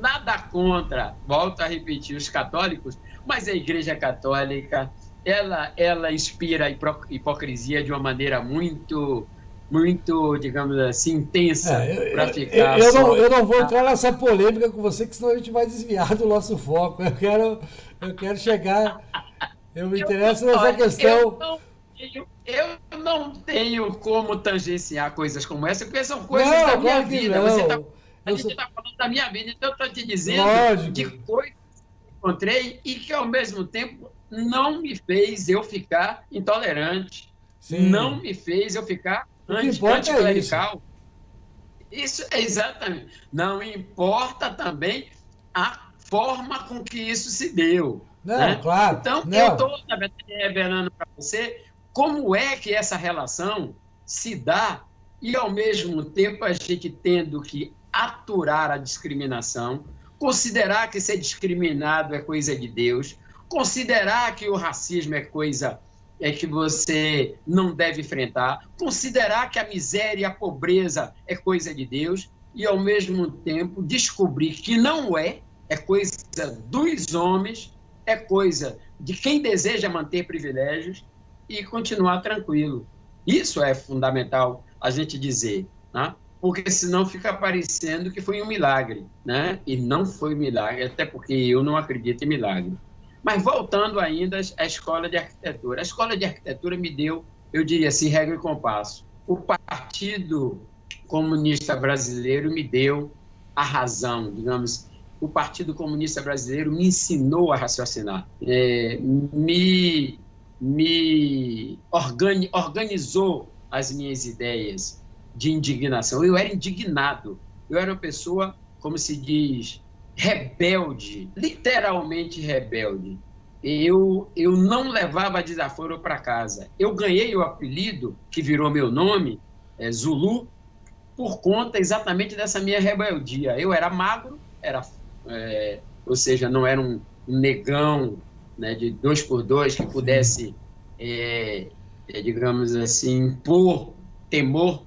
nada contra, volto a repetir, os católicos, mas a Igreja Católica, ela inspira a hipocrisia de uma maneira muito, digamos assim, intensa para ficar eu não vou entrar nessa polêmica com você, que senão a gente vai desviar do nosso foco. Eu quero chegar... Eu me interesso nessa questão... Eu não tenho como tangenciar coisas como essa, porque são coisas da minha vida. A gente está falando da minha vida, então eu estou te dizendo de coisas que encontrei e que, ao mesmo tempo, não me fez eu ficar intolerante. Sim. Não me fez eu ficar anticlerical. Isso é exatamente. Não importa também a forma com que isso se deu. Não, né? Claro. Então, eu estou, na verdade, revelando para você como é que essa relação se dá e, ao mesmo tempo, a gente tendo que aturar a discriminação, considerar que ser discriminado é coisa de Deus, considerar que o racismo é coisa que você não deve enfrentar, considerar que a miséria e a pobreza é coisa de Deus e, ao mesmo tempo, descobrir que não é coisa dos homens, é coisa de quem deseja manter privilégios e continuar tranquilo. Isso é fundamental a gente dizer, né? Porque senão fica parecendo que foi um milagre, né? E não foi um milagre, até porque eu não acredito em milagre. Mas voltando ainda à escola de arquitetura. A escola de arquitetura me deu eu diria assim, regra e compasso. O Partido Comunista Brasileiro me deu a razão, digamos. O Partido Comunista Brasileiro me ensinou a raciocinar, organizou as minhas ideias de indignação. Eu era indignado, eu era uma pessoa, como se diz, rebelde, literalmente rebelde. Eu não levava desaforo para casa. Eu ganhei o apelido, que virou meu nome, Zulu, por conta exatamente dessa minha rebeldia. Eu era magro, ou seja, não era um negão, né, de 2x2 que pudesse, digamos assim, impor temor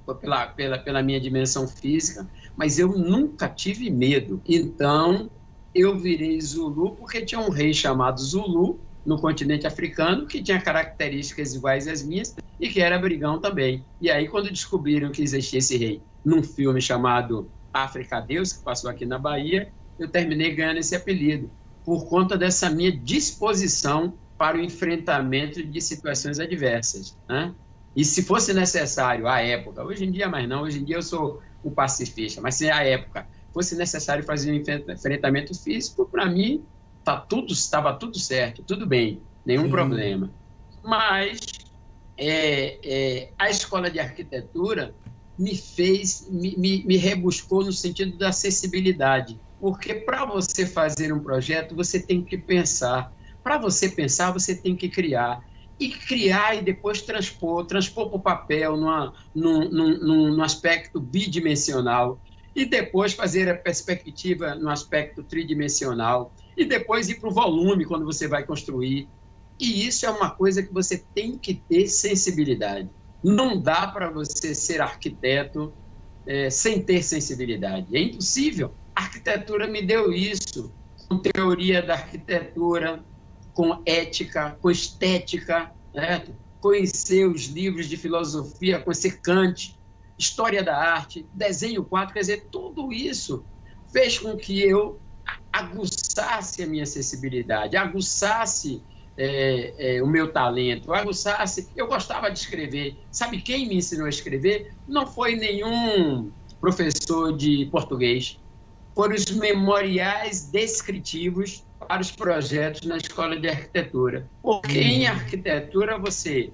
pela minha dimensão física, mas eu nunca tive medo. Então, eu virei Zulu porque tinha um rei chamado Zulu no continente africano que tinha características iguais às minhas e que era brigão também. E aí, quando descobriram que existia esse rei num filme chamado África Deus, que passou aqui na Bahia, eu terminei ganhando esse apelido por conta dessa minha disposição para o enfrentamento de situações adversas, né? E se fosse necessário, à época, hoje em dia mais não, hoje em dia eu sou um pacifista, mas se à época fosse necessário fazer um enfrentamento físico, para mim estava tudo certo, tudo bem, nenhum problema. Mas a escola de arquitetura me rebuscou no sentido da acessibilidade, porque para você fazer um projeto, você tem que pensar. Para você pensar, você tem que criar. E criar e depois transpor para o papel num aspecto bidimensional, e depois fazer a perspectiva no aspecto tridimensional, e depois ir para o volume quando você vai construir. E isso é uma coisa que você tem que ter sensibilidade. Não dá para você ser arquiteto sem ter sensibilidade. É impossível. A arquitetura me deu isso, com teoria da arquitetura, com ética, com estética, né? Conhecer os livros de filosofia, conhecer Kant, história da arte, desenho 4, quer dizer, tudo isso fez com que eu aguçasse a minha sensibilidade, aguçasse o meu talento, aguçasse. Eu gostava de escrever. Sabe quem me ensinou a escrever? Não foi nenhum professor de português. Foram os memoriais descritivos para os projetos na escola de arquitetura. Porque em arquitetura você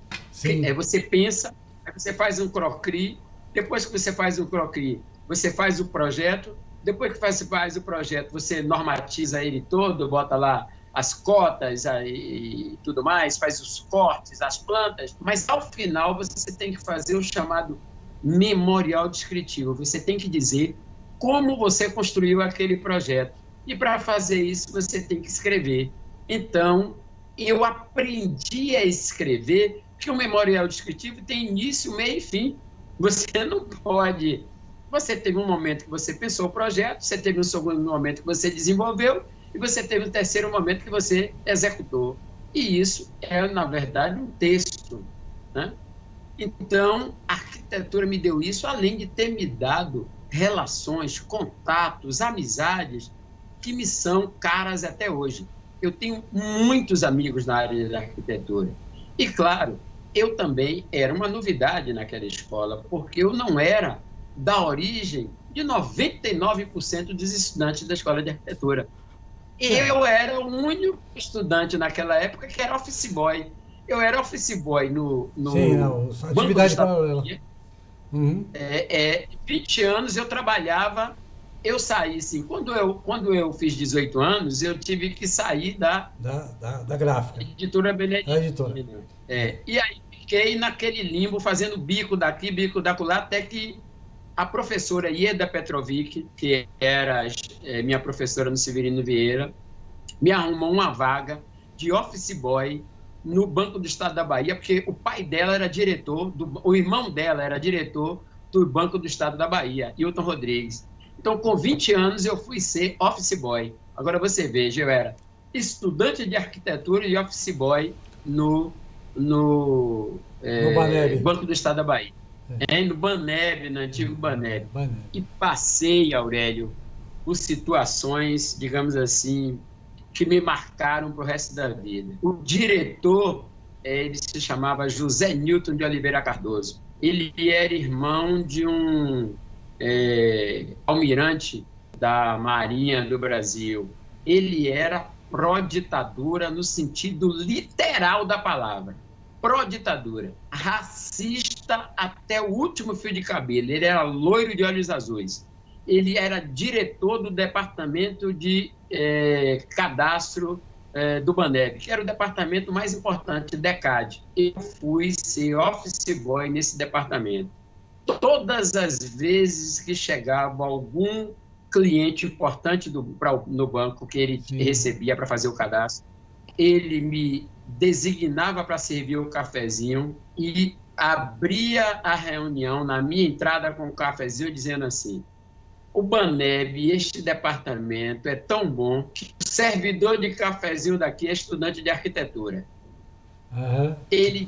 pensa, você faz um croquis, depois que você faz um croquis, você faz o projeto, depois que você faz o projeto, você normatiza ele todo, bota lá as cotas e tudo mais, faz os cortes, as plantas, mas ao final você tem que fazer o chamado memorial descritivo. Você tem que dizer como você construiu aquele projeto. E para fazer isso, você tem que escrever. Então, eu aprendi a escrever, porque o memorial descritivo tem início, meio e fim. Você não pode... Você teve um momento que você pensou o projeto, você teve um segundo momento que você desenvolveu, e você teve um terceiro momento que você executou. E isso é, na verdade, um texto, né? Então, a arquitetura me deu isso, além de ter me dado relações, contatos, amizades, que me são caras até hoje. Eu tenho muitos amigos na área da arquitetura. E, claro, eu também era uma novidade naquela escola, porque eu não era da origem de 99% dos estudantes da escola de arquitetura. Eu era o único estudante naquela época que era office boy. Eu era office boy no atividade paralela. 20 anos eu trabalhava, eu saí, assim, quando eu fiz 18 anos, eu tive que sair da gráfica. Editora Benedito. E aí fiquei naquele limbo, fazendo bico daqui, bico dacolá, até que a professora Ieda Petrovic, que era minha professora no Severino Vieira, me arrumou uma vaga de office boy no Banco do Estado da Bahia, porque o pai dela era diretor, o irmão dela era diretor do Banco do Estado da Bahia, Hilton Rodrigues. Então, com 20 anos, eu fui ser office boy. Agora, você veja, eu era estudante de arquitetura e office boy no Banco do Estado da Bahia. No Baneb, no antigo Baneb. E passei, Aurélio, por situações, digamos assim, que me marcaram para o resto da vida. O diretor ele se chamava José Newton de Oliveira Cardoso. Ele era irmão de um almirante da Marinha do Brasil. Ele era pró-ditadura no sentido literal da palavra. Pró-ditadura. Racista até o último fio de cabelo. Ele era loiro de olhos azuis. Ele era diretor do departamento de cadastro do Baneb, que era o departamento mais importante, DECAD. Eu fui ser office boy nesse departamento. Todas as vezes que chegava algum cliente importante no banco que ele recebia para fazer o cadastro, ele me designava para servir o cafezinho e abria a reunião na minha entrada com o cafezinho dizendo assim: o Baneb, este departamento é tão bom que o servidor de cafezinho daqui é estudante de arquitetura. Uhum. Ele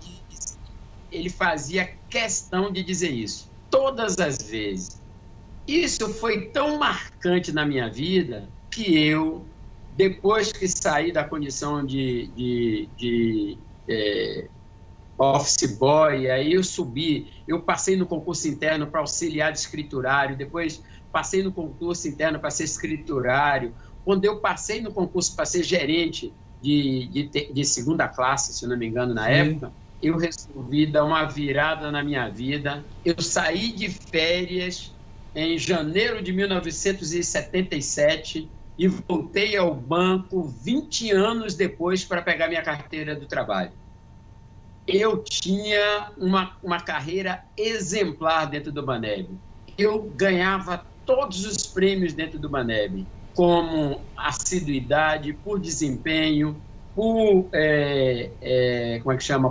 fazia questão de dizer isso, todas as vezes. Isso foi tão marcante na minha vida que eu, depois que saí da condição de office boy, aí eu passei no concurso interno para auxiliar de escriturário, depois passei no concurso interno para ser escriturário. Quando eu passei no concurso para ser gerente de segunda classe, se não me engano, na época, eu resolvi dar uma virada na minha vida. Eu saí de férias em janeiro de 1977 e voltei ao banco 20 anos depois para pegar minha carteira do trabalho. Eu tinha uma carreira exemplar dentro do Baneb. Eu ganhava todos os prêmios dentro do Baneb, como assiduidade, por desempenho, por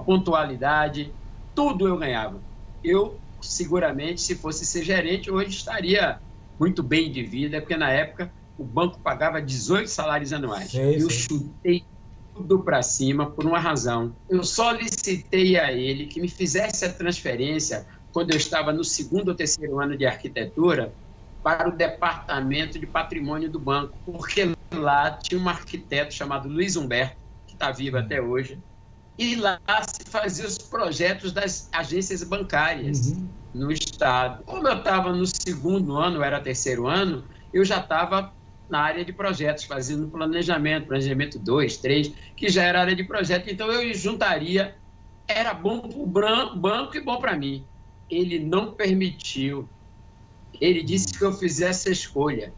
pontualidade, tudo eu ganhava. Eu, seguramente, se fosse ser gerente, hoje estaria muito bem de vida, porque na época o banco pagava 18 salários anuais. Eu chutei tudo para cima por uma razão. Eu solicitei a ele que me fizesse a transferência quando eu estava no 2º ou 3º ano de arquitetura para o departamento de patrimônio do banco, porque lá tinha um arquiteto chamado Luiz Humberto, que está vivo até hoje, e lá se fazia os projetos das agências bancárias no estado. Como eu estava no 2º ano, era 3º ano, eu já estava na área de projetos, fazendo planejamento 2, 3, que já era área de projeto. Então eu juntaria, era bom para o banco e bom para mim. Ele não permitiu. Ele disse que eu fizesse a escolha,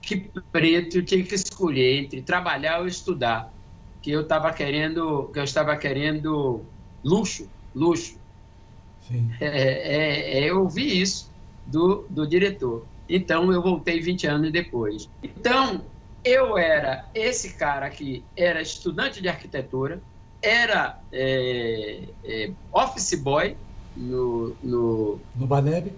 que preto eu tinha que escolher entre trabalhar ou estudar, que eu estava querendo luxo. Sim. Eu ouvi isso do diretor. Então, eu voltei 20 anos depois. Então, eu era esse cara que era estudante de arquitetura, era office boy no Baneb,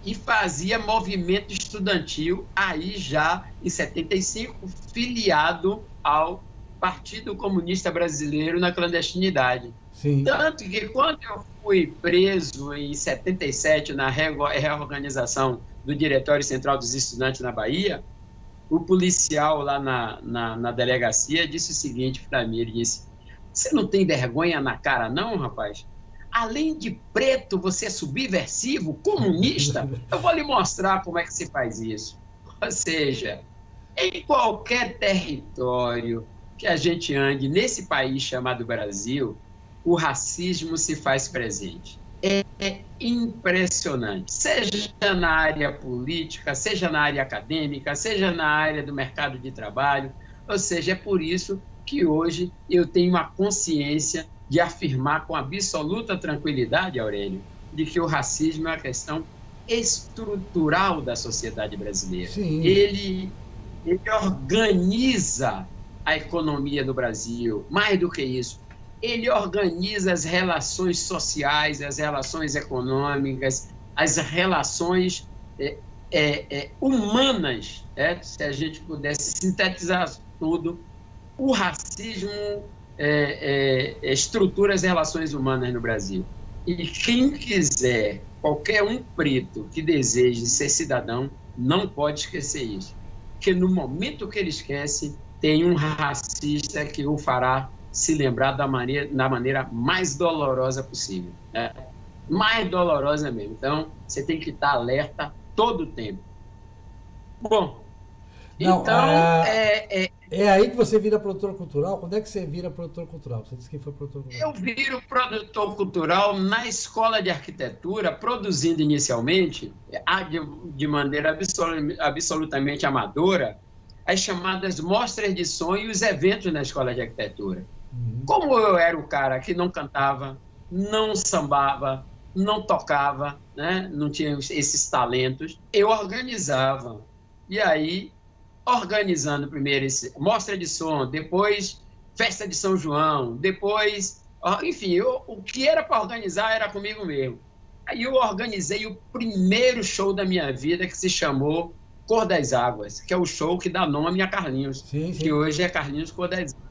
e fazia movimento estudantil, aí já em 75, filiado ao Partido Comunista Brasileiro na clandestinidade. Sim. Tanto que quando eu fui preso em 77 na reorganização do Diretório Central dos Estudantes na Bahia, o policial lá na delegacia disse o seguinte para mim, ele disse: você não tem vergonha na cara não, rapaz? Além de preto, você é subversivo, comunista? Eu vou lhe mostrar como é que se faz isso. Ou seja, em qualquer território que a gente ande nesse país chamado Brasil, o racismo se faz presente. É impressionante. Seja na área política, seja na área acadêmica, seja na área do mercado de trabalho. Ou seja, é por isso que hoje eu tenho a consciência de afirmar com absoluta tranquilidade, Aurélio, de que o racismo é uma questão estrutural da sociedade brasileira. Sim. Ele organiza a economia do Brasil, mais do que isso, ele organiza as relações sociais, as relações econômicas, as relações humanas, se a gente pudesse sintetizar tudo, o racismo estrutura as relações humanas no Brasil. E quem quiser, qualquer um preto que deseje ser cidadão, não pode esquecer isso. Porque no momento que ele esquece, tem um racista que o fará se lembrar da maneira mais dolorosa possível. Né? Mais dolorosa mesmo. Então, você tem que estar alerta todo o tempo. Bom, Não, então, é aí que você vira produtor cultural? Quando é que você vira produtor cultural? Você disse que foi produtor cultural. eu viro produtor cultural na escola de arquitetura, produzindo inicialmente, de maneira absolutamente amadora, as chamadas mostras de som e os eventos na escola de arquitetura. Uhum. Como eu era o cara que não cantava, não sambava, não tocava, né? Não tinha esses talentos, eu organizava. E aí, organizando primeiro esse mostra de som, depois festa de São João, depois, enfim, o que era para organizar era comigo mesmo. Aí eu organizei o primeiro show da minha vida, que se chamou Cor das Águas, que é o show que dá nome a Carlinhos, Sim, que sim. hoje é Carlinhos Cor das Águas.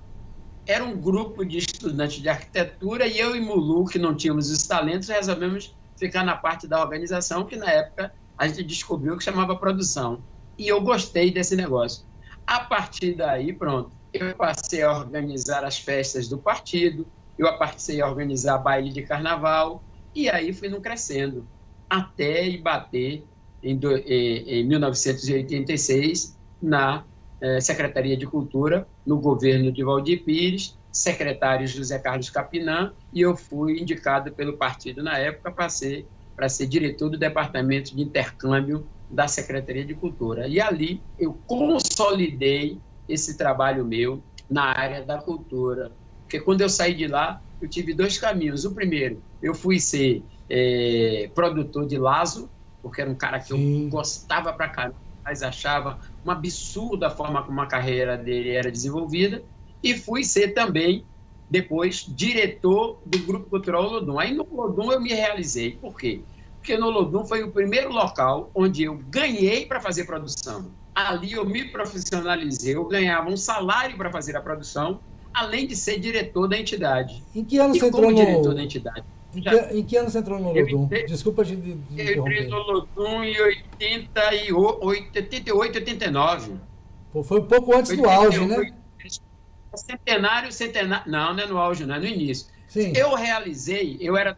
Era um grupo de estudantes de arquitetura e eu e Mulu, que não tínhamos os talentos, resolvemos ficar na parte da organização, que na época a gente descobriu que chamava produção. E eu gostei desse negócio. A partir daí, pronto, eu passei a organizar as festas do partido, eu passei a organizar baile de carnaval, e aí fui não crescendo, até ir bater em 1986 na Secretaria de Cultura, no governo de Valdir Pires, secretário José Carlos Capinã, e eu fui indicado pelo partido na época para ser diretor do Departamento de Intercâmbio da Secretaria de Cultura. E ali eu consolidei esse trabalho meu na área da cultura. Porque quando eu saí de lá, eu tive dois caminhos. O primeiro, eu fui ser produtor de Lazo, porque era um cara que eu Sim. gostava pra caramba, mas achava uma absurda a forma como a carreira dele era desenvolvida, e fui ser também, depois, diretor do Grupo Cultural Olodum. Aí no Olodum eu me realizei. Por quê? Porque no Olodum foi o primeiro local onde eu ganhei para fazer produção. Ali eu me profissionalizei, eu ganhava um salário para fazer a produção, além de ser diretor da entidade. Em que ano E você entrou como diretor da no. entidade, Em que ano você entrou no eu Olodum? entrei, Desculpa de eu entrei interromper. no Olodum em 88, 89. Pô, foi um pouco antes do auge, né? 88, centenário, não, não é no auge, não é no início. Sim. Eu realizei, eu era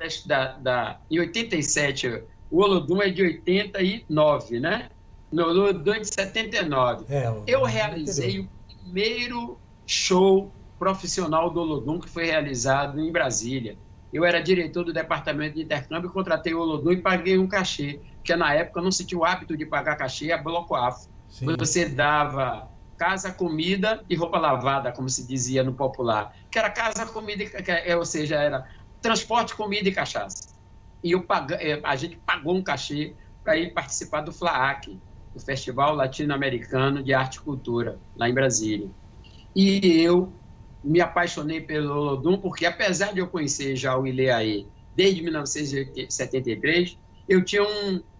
em 87, o Olodum é de 89, né? No Olodum é de 79. Eu No interior. realizei o primeiro show profissional do Olodum, que foi realizado em Brasília. Eu era diretor do departamento de intercâmbio, contratei o Olodum e paguei um cachê, porque na época não se tinha o hábito de pagar cachê a bloco afro. Sim. Você dava casa, comida e roupa lavada, como se dizia no popular, que era casa, comida, ou seja, era transporte, comida e cachaça. E a gente pagou um cachê para ir participar do FLAAC, o Festival Latino-Americano de Arte e Cultura, lá em Brasília. E eu me apaixonei pelo Olodum, porque apesar de eu conhecer já o Ileaê desde 1973, eu tinha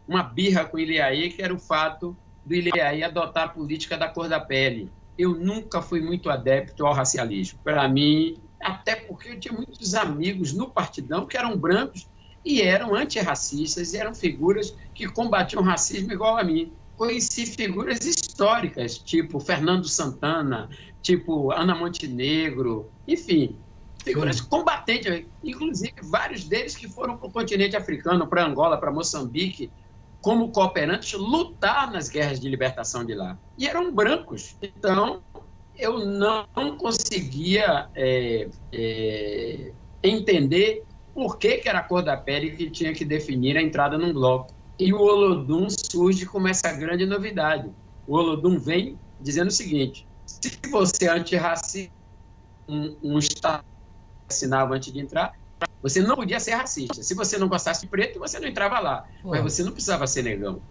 uma birra com o Ileaê, que era o fato do Ileaê adotar a política da cor da pele. Eu nunca fui muito adepto ao racialismo. Para mim, até porque eu tinha muitos amigos no Partidão que eram brancos e eram antirracistas, e eram figuras que combatiam o racismo igual a mim. Conheci figuras históricas, tipo Fernando Santana, tipo Ana Montenegro, enfim, figuras Sim. combatentes, inclusive vários deles que foram para o continente africano, para Angola, para Moçambique, como cooperantes, lutar nas guerras de libertação de lá. E eram brancos. Então, eu não conseguia entender por que era a cor da pele que tinha que definir a entrada num bloco. E o Olodum surge como essa grande novidade. O Olodum vem dizendo o seguinte: se você é antirracista, um Estado assinava antes de entrar, você não podia ser racista. Se você não gostasse de preto, você não entrava lá. Mas Lógico. você não precisava ser negão.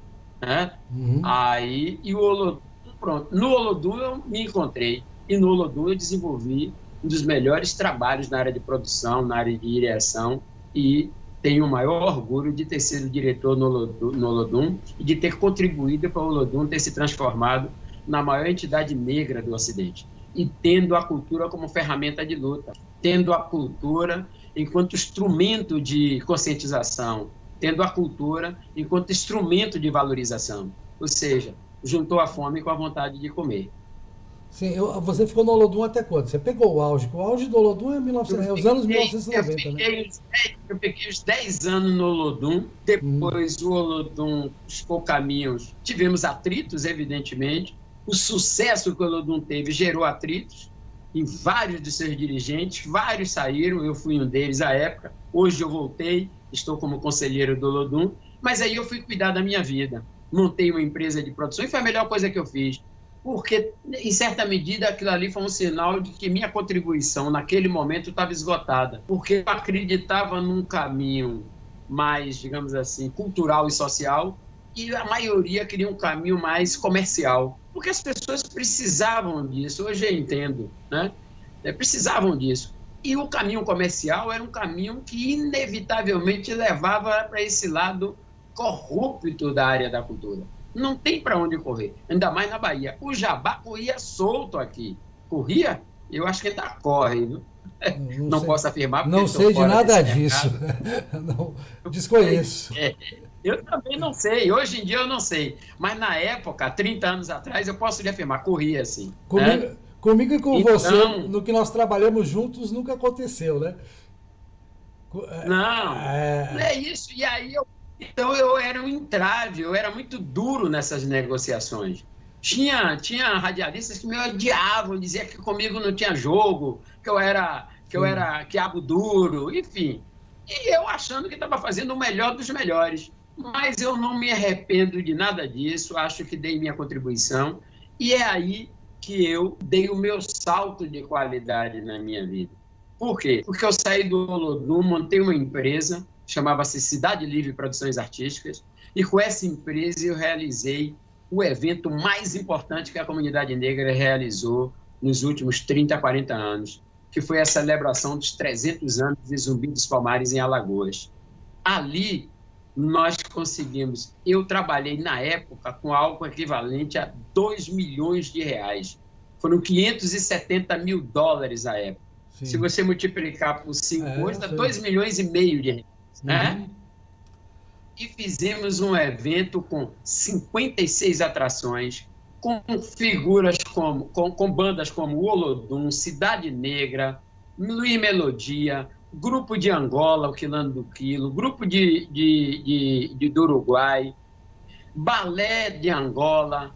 Né? Uhum. Aí, e o Olodum, pronto. No Olodum eu me encontrei. E no Olodum eu desenvolvi um dos melhores trabalhos na área de produção, na área de direção. E tenho o maior orgulho de ter sido diretor no Olodum e de ter contribuído para o Olodum ter se transformado na maior entidade negra do Ocidente. E tendo a cultura como ferramenta de luta, tendo a cultura enquanto instrumento de conscientização, tendo a cultura enquanto instrumento de valorização. Ou seja, juntou a fome com a vontade de comer. Sim, você ficou no Olodum até quando? Você pegou o auge, o auge do Olodum é, é os anos 1990, né? Eu fiquei uns 10 anos no Olodum, Uhum. depois o Olodum buscou caminhos, tivemos atritos, evidentemente, o sucesso que o Olodum teve gerou atritos em vários de seus dirigentes, vários saíram, eu fui um deles à época, hoje eu voltei, estou como conselheiro do Olodum, mas aí eu fui cuidar da minha vida, montei uma empresa de produção e foi a melhor coisa que eu fiz, porque, em certa medida, aquilo ali foi um sinal de que minha contribuição naquele momento estava esgotada, porque eu acreditava num caminho mais, digamos assim, cultural e social, e a maioria queria um caminho mais comercial, porque as pessoas precisavam disso, hoje eu entendo, né? Precisavam disso. E o caminho comercial era um caminho que inevitavelmente levava para esse lado corrupto da área da cultura. Não tem para onde correr, ainda mais na Bahia. O jabá corria solto aqui. Corria? Eu acho que ainda corre. Viu? Não Não sei, posso afirmar porque não estou sei de fora nada desse disso. mercado. Não, desconheço. Eu também não sei, hoje em dia eu não sei. Mas na época, 30 anos atrás, eu posso lhe afirmar, corria assim. Né? Comigo e com você, Então, no que nós trabalhamos juntos, nunca aconteceu, né? não, não É, é isso. E aí então eu era um entrave, eu era muito duro nessas negociações. Tinha radialistas que me odiavam, diziam que comigo não tinha jogo, que eu sim. era quiabo duro, enfim. E eu achando que estava fazendo o melhor dos melhores. Mas eu não me arrependo de nada disso, acho que dei minha contribuição. E é aí que eu dei o meu salto de qualidade na minha vida. Por quê? Porque eu saí do Olodum, montei uma empresa, chamava-se Cidade Livre Produções Artísticas, e com essa empresa eu realizei o evento mais importante que a comunidade negra realizou nos últimos 30, 40 anos, que foi a celebração dos 300 anos de Zumbi dos Palmares em Alagoas. Ali nós conseguimos, eu trabalhei na época com algo equivalente a 2 milhões de reais. Foram 570 mil dólares à época. Se Sim. você multiplicar por 5 É, hoje, eu dá sei. 2 milhões e meio de reais. Né? Uhum. E fizemos um evento com 56 atrações, com figuras com bandas como o Olodum, Cidade Negra, Luiz Melodia, Grupo de Angola, o Quilano do Quilo, Grupo do Uruguai, Balé de Angola,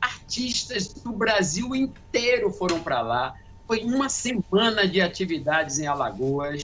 artistas do Brasil inteiro foram para lá. Foi uma semana de atividades em Alagoas,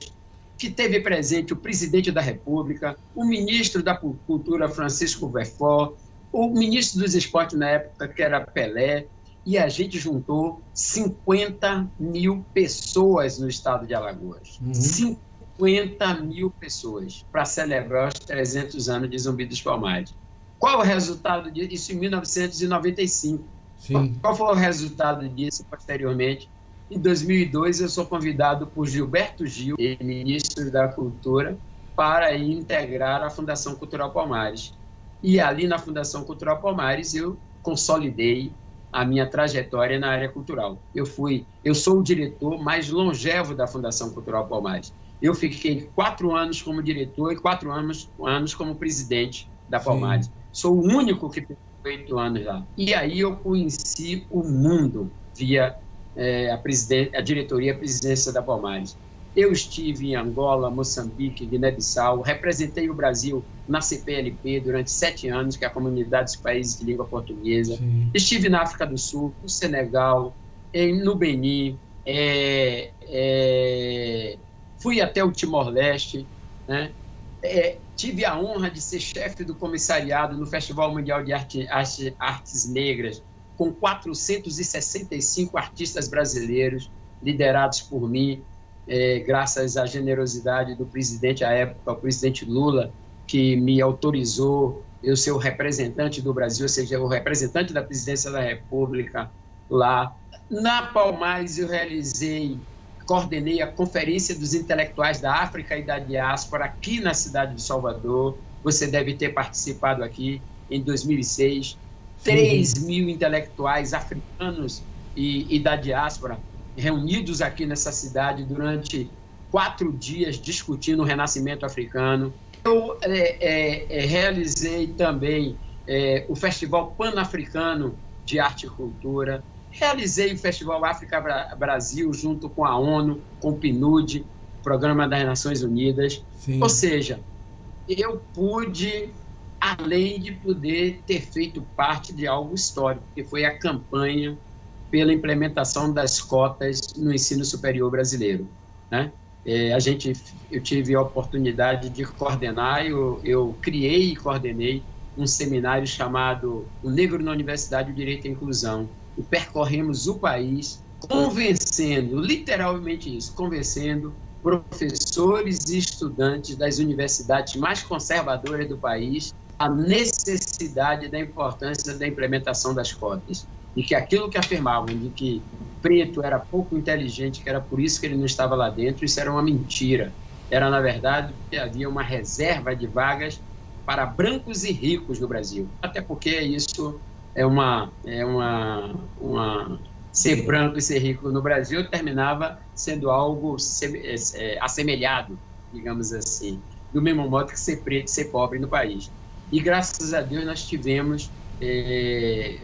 que teve presente o presidente da República, o ministro da Cultura, Francisco Verfó, o ministro dos Esportes na época, que era Pelé, e a gente juntou 50 mil pessoas no estado de Alagoas. Uhum. 50 mil pessoas para celebrar os 300 anos de Zumbi dos Palmares. Qual o resultado disso? Isso em 1995. Sim. Qual foi o resultado disso posteriormente? Em 2002, eu sou convidado por Gilberto Gil, ministro da Cultura, para integrar a Fundação Cultural Palmares. E ali na Fundação Cultural Palmares eu consolidei a minha trajetória na área cultural. Eu sou o diretor mais longevo da Fundação Cultural Palmares. Eu fiquei 4 anos como diretor e 4 anos como presidente da Sim. Palmares. Sou o único que tem 8 anos lá. E aí eu conheci o mundo via a diretoria e a presidência da Palmares. Eu estive em Angola, Moçambique, Guiné-Bissau, representei o Brasil na CPLP durante 7 anos, que é a Comunidade dos Países de Língua Portuguesa. Sim. Estive na África do Sul, no Senegal, no Benin, fui até o Timor-Leste, né? Tive a honra de ser chefe do comissariado no Festival Mundial de Artes Negras, com 465 artistas brasileiros, liderados por mim, graças à generosidade do presidente à época, o presidente Lula, que me autorizou eu ser o representante do Brasil, ou seja, o representante da presidência da República lá. Na Palmares eu coordenei a Conferência dos Intelectuais da África e da Diáspora aqui na cidade de Salvador. Você deve ter participado aqui em 2006. Sim. 3 mil intelectuais africanos e da diáspora reunidos aqui nessa cidade durante 4 dias discutindo o renascimento africano. Eu realizei também o Festival Pan-Africano de arte e cultura. Realizei o Festival África Brasil junto com a ONU, com o PNUD, Programa das Nações Unidas. Sim. Ou seja, eu pude, além de poder ter feito parte de algo histórico, que foi a campanha pela implementação das cotas no ensino superior brasileiro, né? Eu tive a oportunidade de coordenar, eu criei e coordenei um seminário chamado O Negro na Universidade, o Direito à Inclusão, e percorremos o país convencendo, literalmente isso, convencendo professores e estudantes das universidades mais conservadoras do país a necessidade da importância da implementação das cotas. E que aquilo que afirmavam de que preto era pouco inteligente, que era por isso que ele não estava lá dentro, isso era uma mentira. Era, na verdade, que havia uma reserva de vagas para brancos e ricos no Brasil. Até porque isso ser branco e ser rico no Brasil terminava sendo algo assemelhado, digamos assim, do mesmo modo que ser preto e ser pobre no país. E, graças a Deus, nós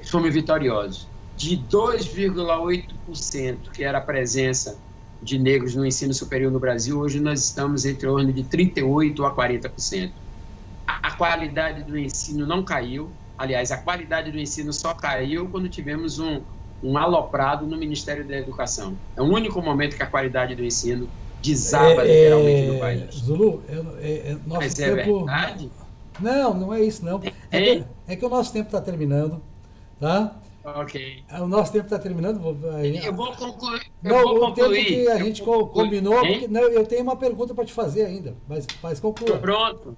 fomos vitoriosos. De 2,8%, que era a presença de negros no ensino superior no Brasil, hoje nós estamos em torno de 38% a 40%. A qualidade do ensino não caiu. Aliás, a qualidade do ensino só caiu quando tivemos um aloprado no Ministério da Educação. É o único momento que a qualidade do ensino desaba literalmente no país. Zulu, nosso Mas tempo... é verdade? Não é isso, não. É que o nosso tempo está terminando, tá? Ok. O nosso tempo está terminando. Eu vou concluir. O tempo que a gente combinou... Porque, não, eu tenho uma pergunta para te fazer ainda, mas conclua. Pronto.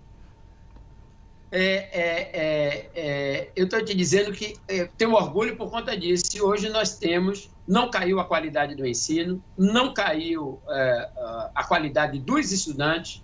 Eu estou te dizendo que tenho orgulho por conta disso. E hoje não caiu a qualidade do ensino, não caiu a qualidade dos estudantes.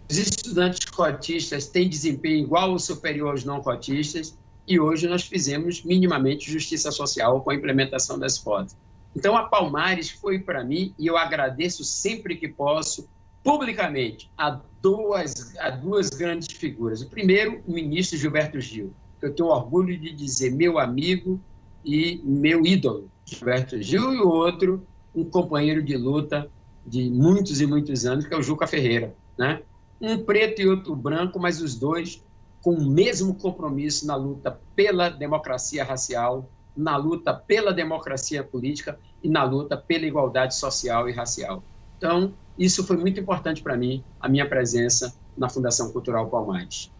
Os estudantes cotistas têm desempenho igual ou superior aos não cotistas, e hoje nós fizemos minimamente justiça social com a implementação das cotas. Então, a Palmares foi para mim, e eu agradeço sempre que posso, publicamente, a duas grandes figuras. O primeiro, o ministro Gilberto Gil, que eu tenho orgulho de dizer meu amigo e meu ídolo, Gilberto Gil, e o outro, um companheiro de luta de muitos e muitos anos, que é o Juca Ferreira, né? Um preto e outro branco, mas os dois com o mesmo compromisso na luta pela democracia racial, na luta pela democracia política e na luta pela igualdade social e racial. Então, isso foi muito importante para mim, a minha presença na Fundação Cultural Palmares.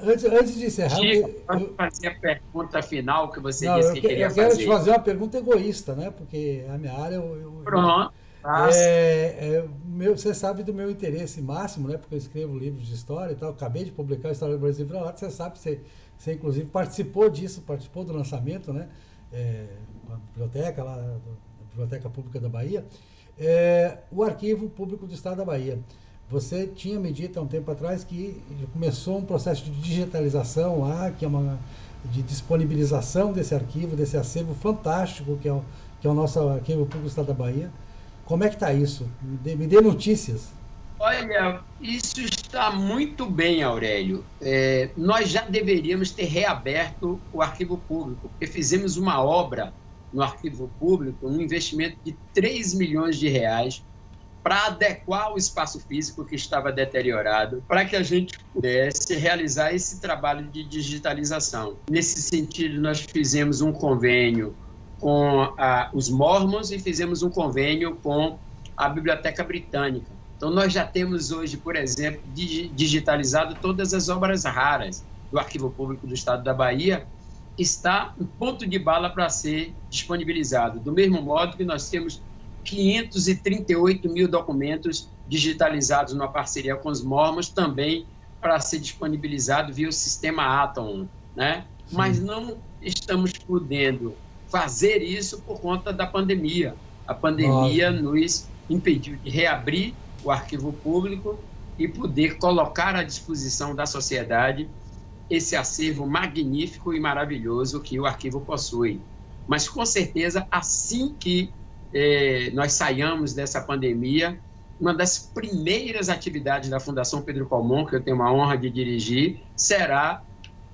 Antes de encerrar... Chico, fazer a pergunta final que você disse que queria fazer. Eu quero te fazer uma pergunta egoísta, né? Porque a minha área... Pronto. Você sabe do meu interesse máximo, né? Porque eu escrevo livros de história e tal. Acabei de publicar a História do Brasil Vira Lata. Você sabe, você inclusive participou do lançamento, né? Na biblioteca lá, da Biblioteca Pública da Bahia. O Arquivo Público do Estado da Bahia. Você tinha me dito há um tempo atrás que começou um processo de digitalização lá, que é de disponibilização desse arquivo, desse acervo fantástico que é o nosso Arquivo Público do Estado da Bahia. Como é que está isso? Me dê notícias. Olha, isso está muito bem, Aurélio. Nós já deveríamos ter reaberto o Arquivo Público, porque fizemos uma obra no Arquivo Público, um investimento de 3 milhões de reais para adequar o espaço físico que estava deteriorado, para que a gente pudesse realizar esse trabalho de digitalização. Nesse sentido, nós fizemos um convênio com os Mormons e fizemos um convênio com a Biblioteca Britânica. Então, nós já temos hoje, por exemplo, digitalizado todas as obras raras do Arquivo Público do Estado da Bahia, está em ponto de bala para ser disponibilizado. Do mesmo modo que nós temos 538 mil documentos digitalizados numa parceria com os Mormons, também para ser disponibilizado via o sistema Atom, né? Mas não estamos podendo fazer isso por conta da pandemia. A pandemia nos impediu de reabrir o Arquivo Público e poder colocar à disposição da sociedade esse acervo magnífico e maravilhoso que o arquivo possui. Mas, com certeza, assim que nós saiamos dessa pandemia, uma das primeiras atividades da Fundação Pedro Calmon, que eu tenho a honra de dirigir, será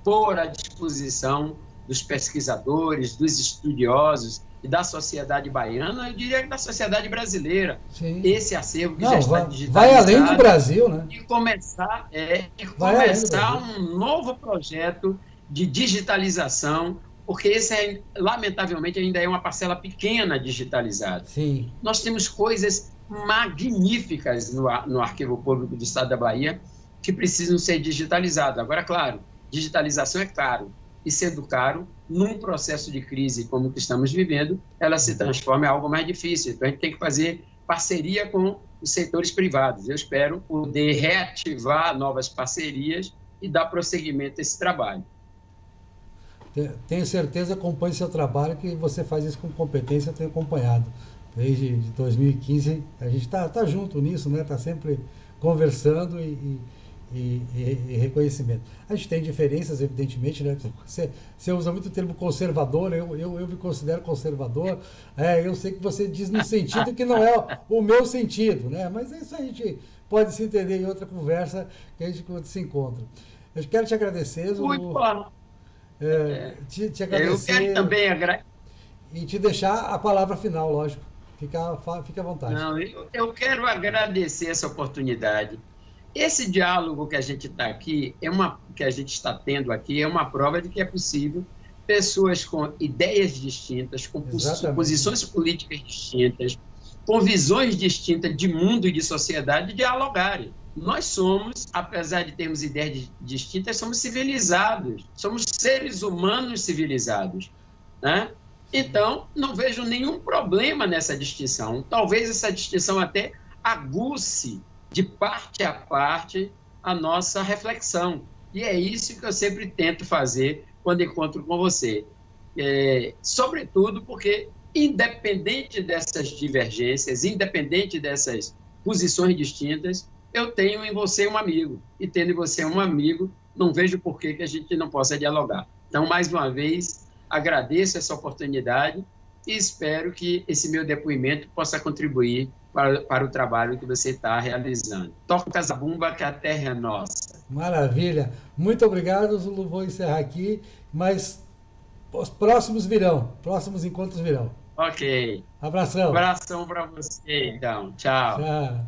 pôr à disposição dos pesquisadores, dos estudiosos e da sociedade baiana, eu diria que da sociedade brasileira. Sim. Esse acervo que já Não, está vai além do digitalizado Brasil, né? e Vai além do começar Brasil. um novo projeto de digitalização, porque esse, lamentavelmente, ainda é uma parcela pequena digitalizada. Sim. Nós temos coisas magníficas no Arquivo Público do Estado da Bahia que precisam ser digitalizadas. Agora, claro, digitalização é caro, e sendo caro, num processo de crise como o que estamos vivendo, ela se transforma em algo mais difícil. Então, a gente tem que fazer parceria com os setores privados. Eu espero poder reativar novas parcerias e dar prosseguimento a esse trabalho. Tenho certeza, acompanhe seu trabalho, que você faz isso com competência, eu tenho acompanhado. Desde 2015, a gente tá junto nisso, né? Tá sempre conversando e reconhecimento. A gente tem diferenças, evidentemente, né? Você usa muito o termo conservador, eu me considero conservador. Eu sei que você diz no sentido que não é o meu sentido, né? Mas isso a gente pode se entender em outra conversa que a gente se encontra. Eu quero te agradecer, Muito Zulu, bom. te Eu quero agradecer também agradecer. e te deixar a palavra final, lógico. Fica à vontade. Não, eu quero agradecer essa oportunidade. Esse diálogo que a gente está aqui, que a gente está tendo aqui, é uma prova de que é possível pessoas com ideias distintas, com Exatamente. posições políticas distintas, com visões distintas de mundo e de sociedade dialogarem. Nós somos, apesar de termos ideias distintas, somos civilizados, somos seres humanos civilizados, né? Então, não vejo nenhum problema nessa distinção. Talvez essa distinção até aguce de parte a parte a nossa reflexão. E é isso que eu sempre tento fazer quando encontro com você. Sobretudo porque, independente dessas divergências, independente dessas posições distintas, eu tenho em você um amigo. E tendo em você um amigo, não vejo por que a gente não possa dialogar. Então, mais uma vez, agradeço essa oportunidade e espero que esse meu depoimento possa contribuir para o trabalho que você está realizando. Toca a zabumba, que a terra é nossa. Maravilha. Muito obrigado, Zulu. Vou encerrar aqui, mas os próximos encontros virão. Ok. Abração. Abração para você, então. Tchau. Tchau.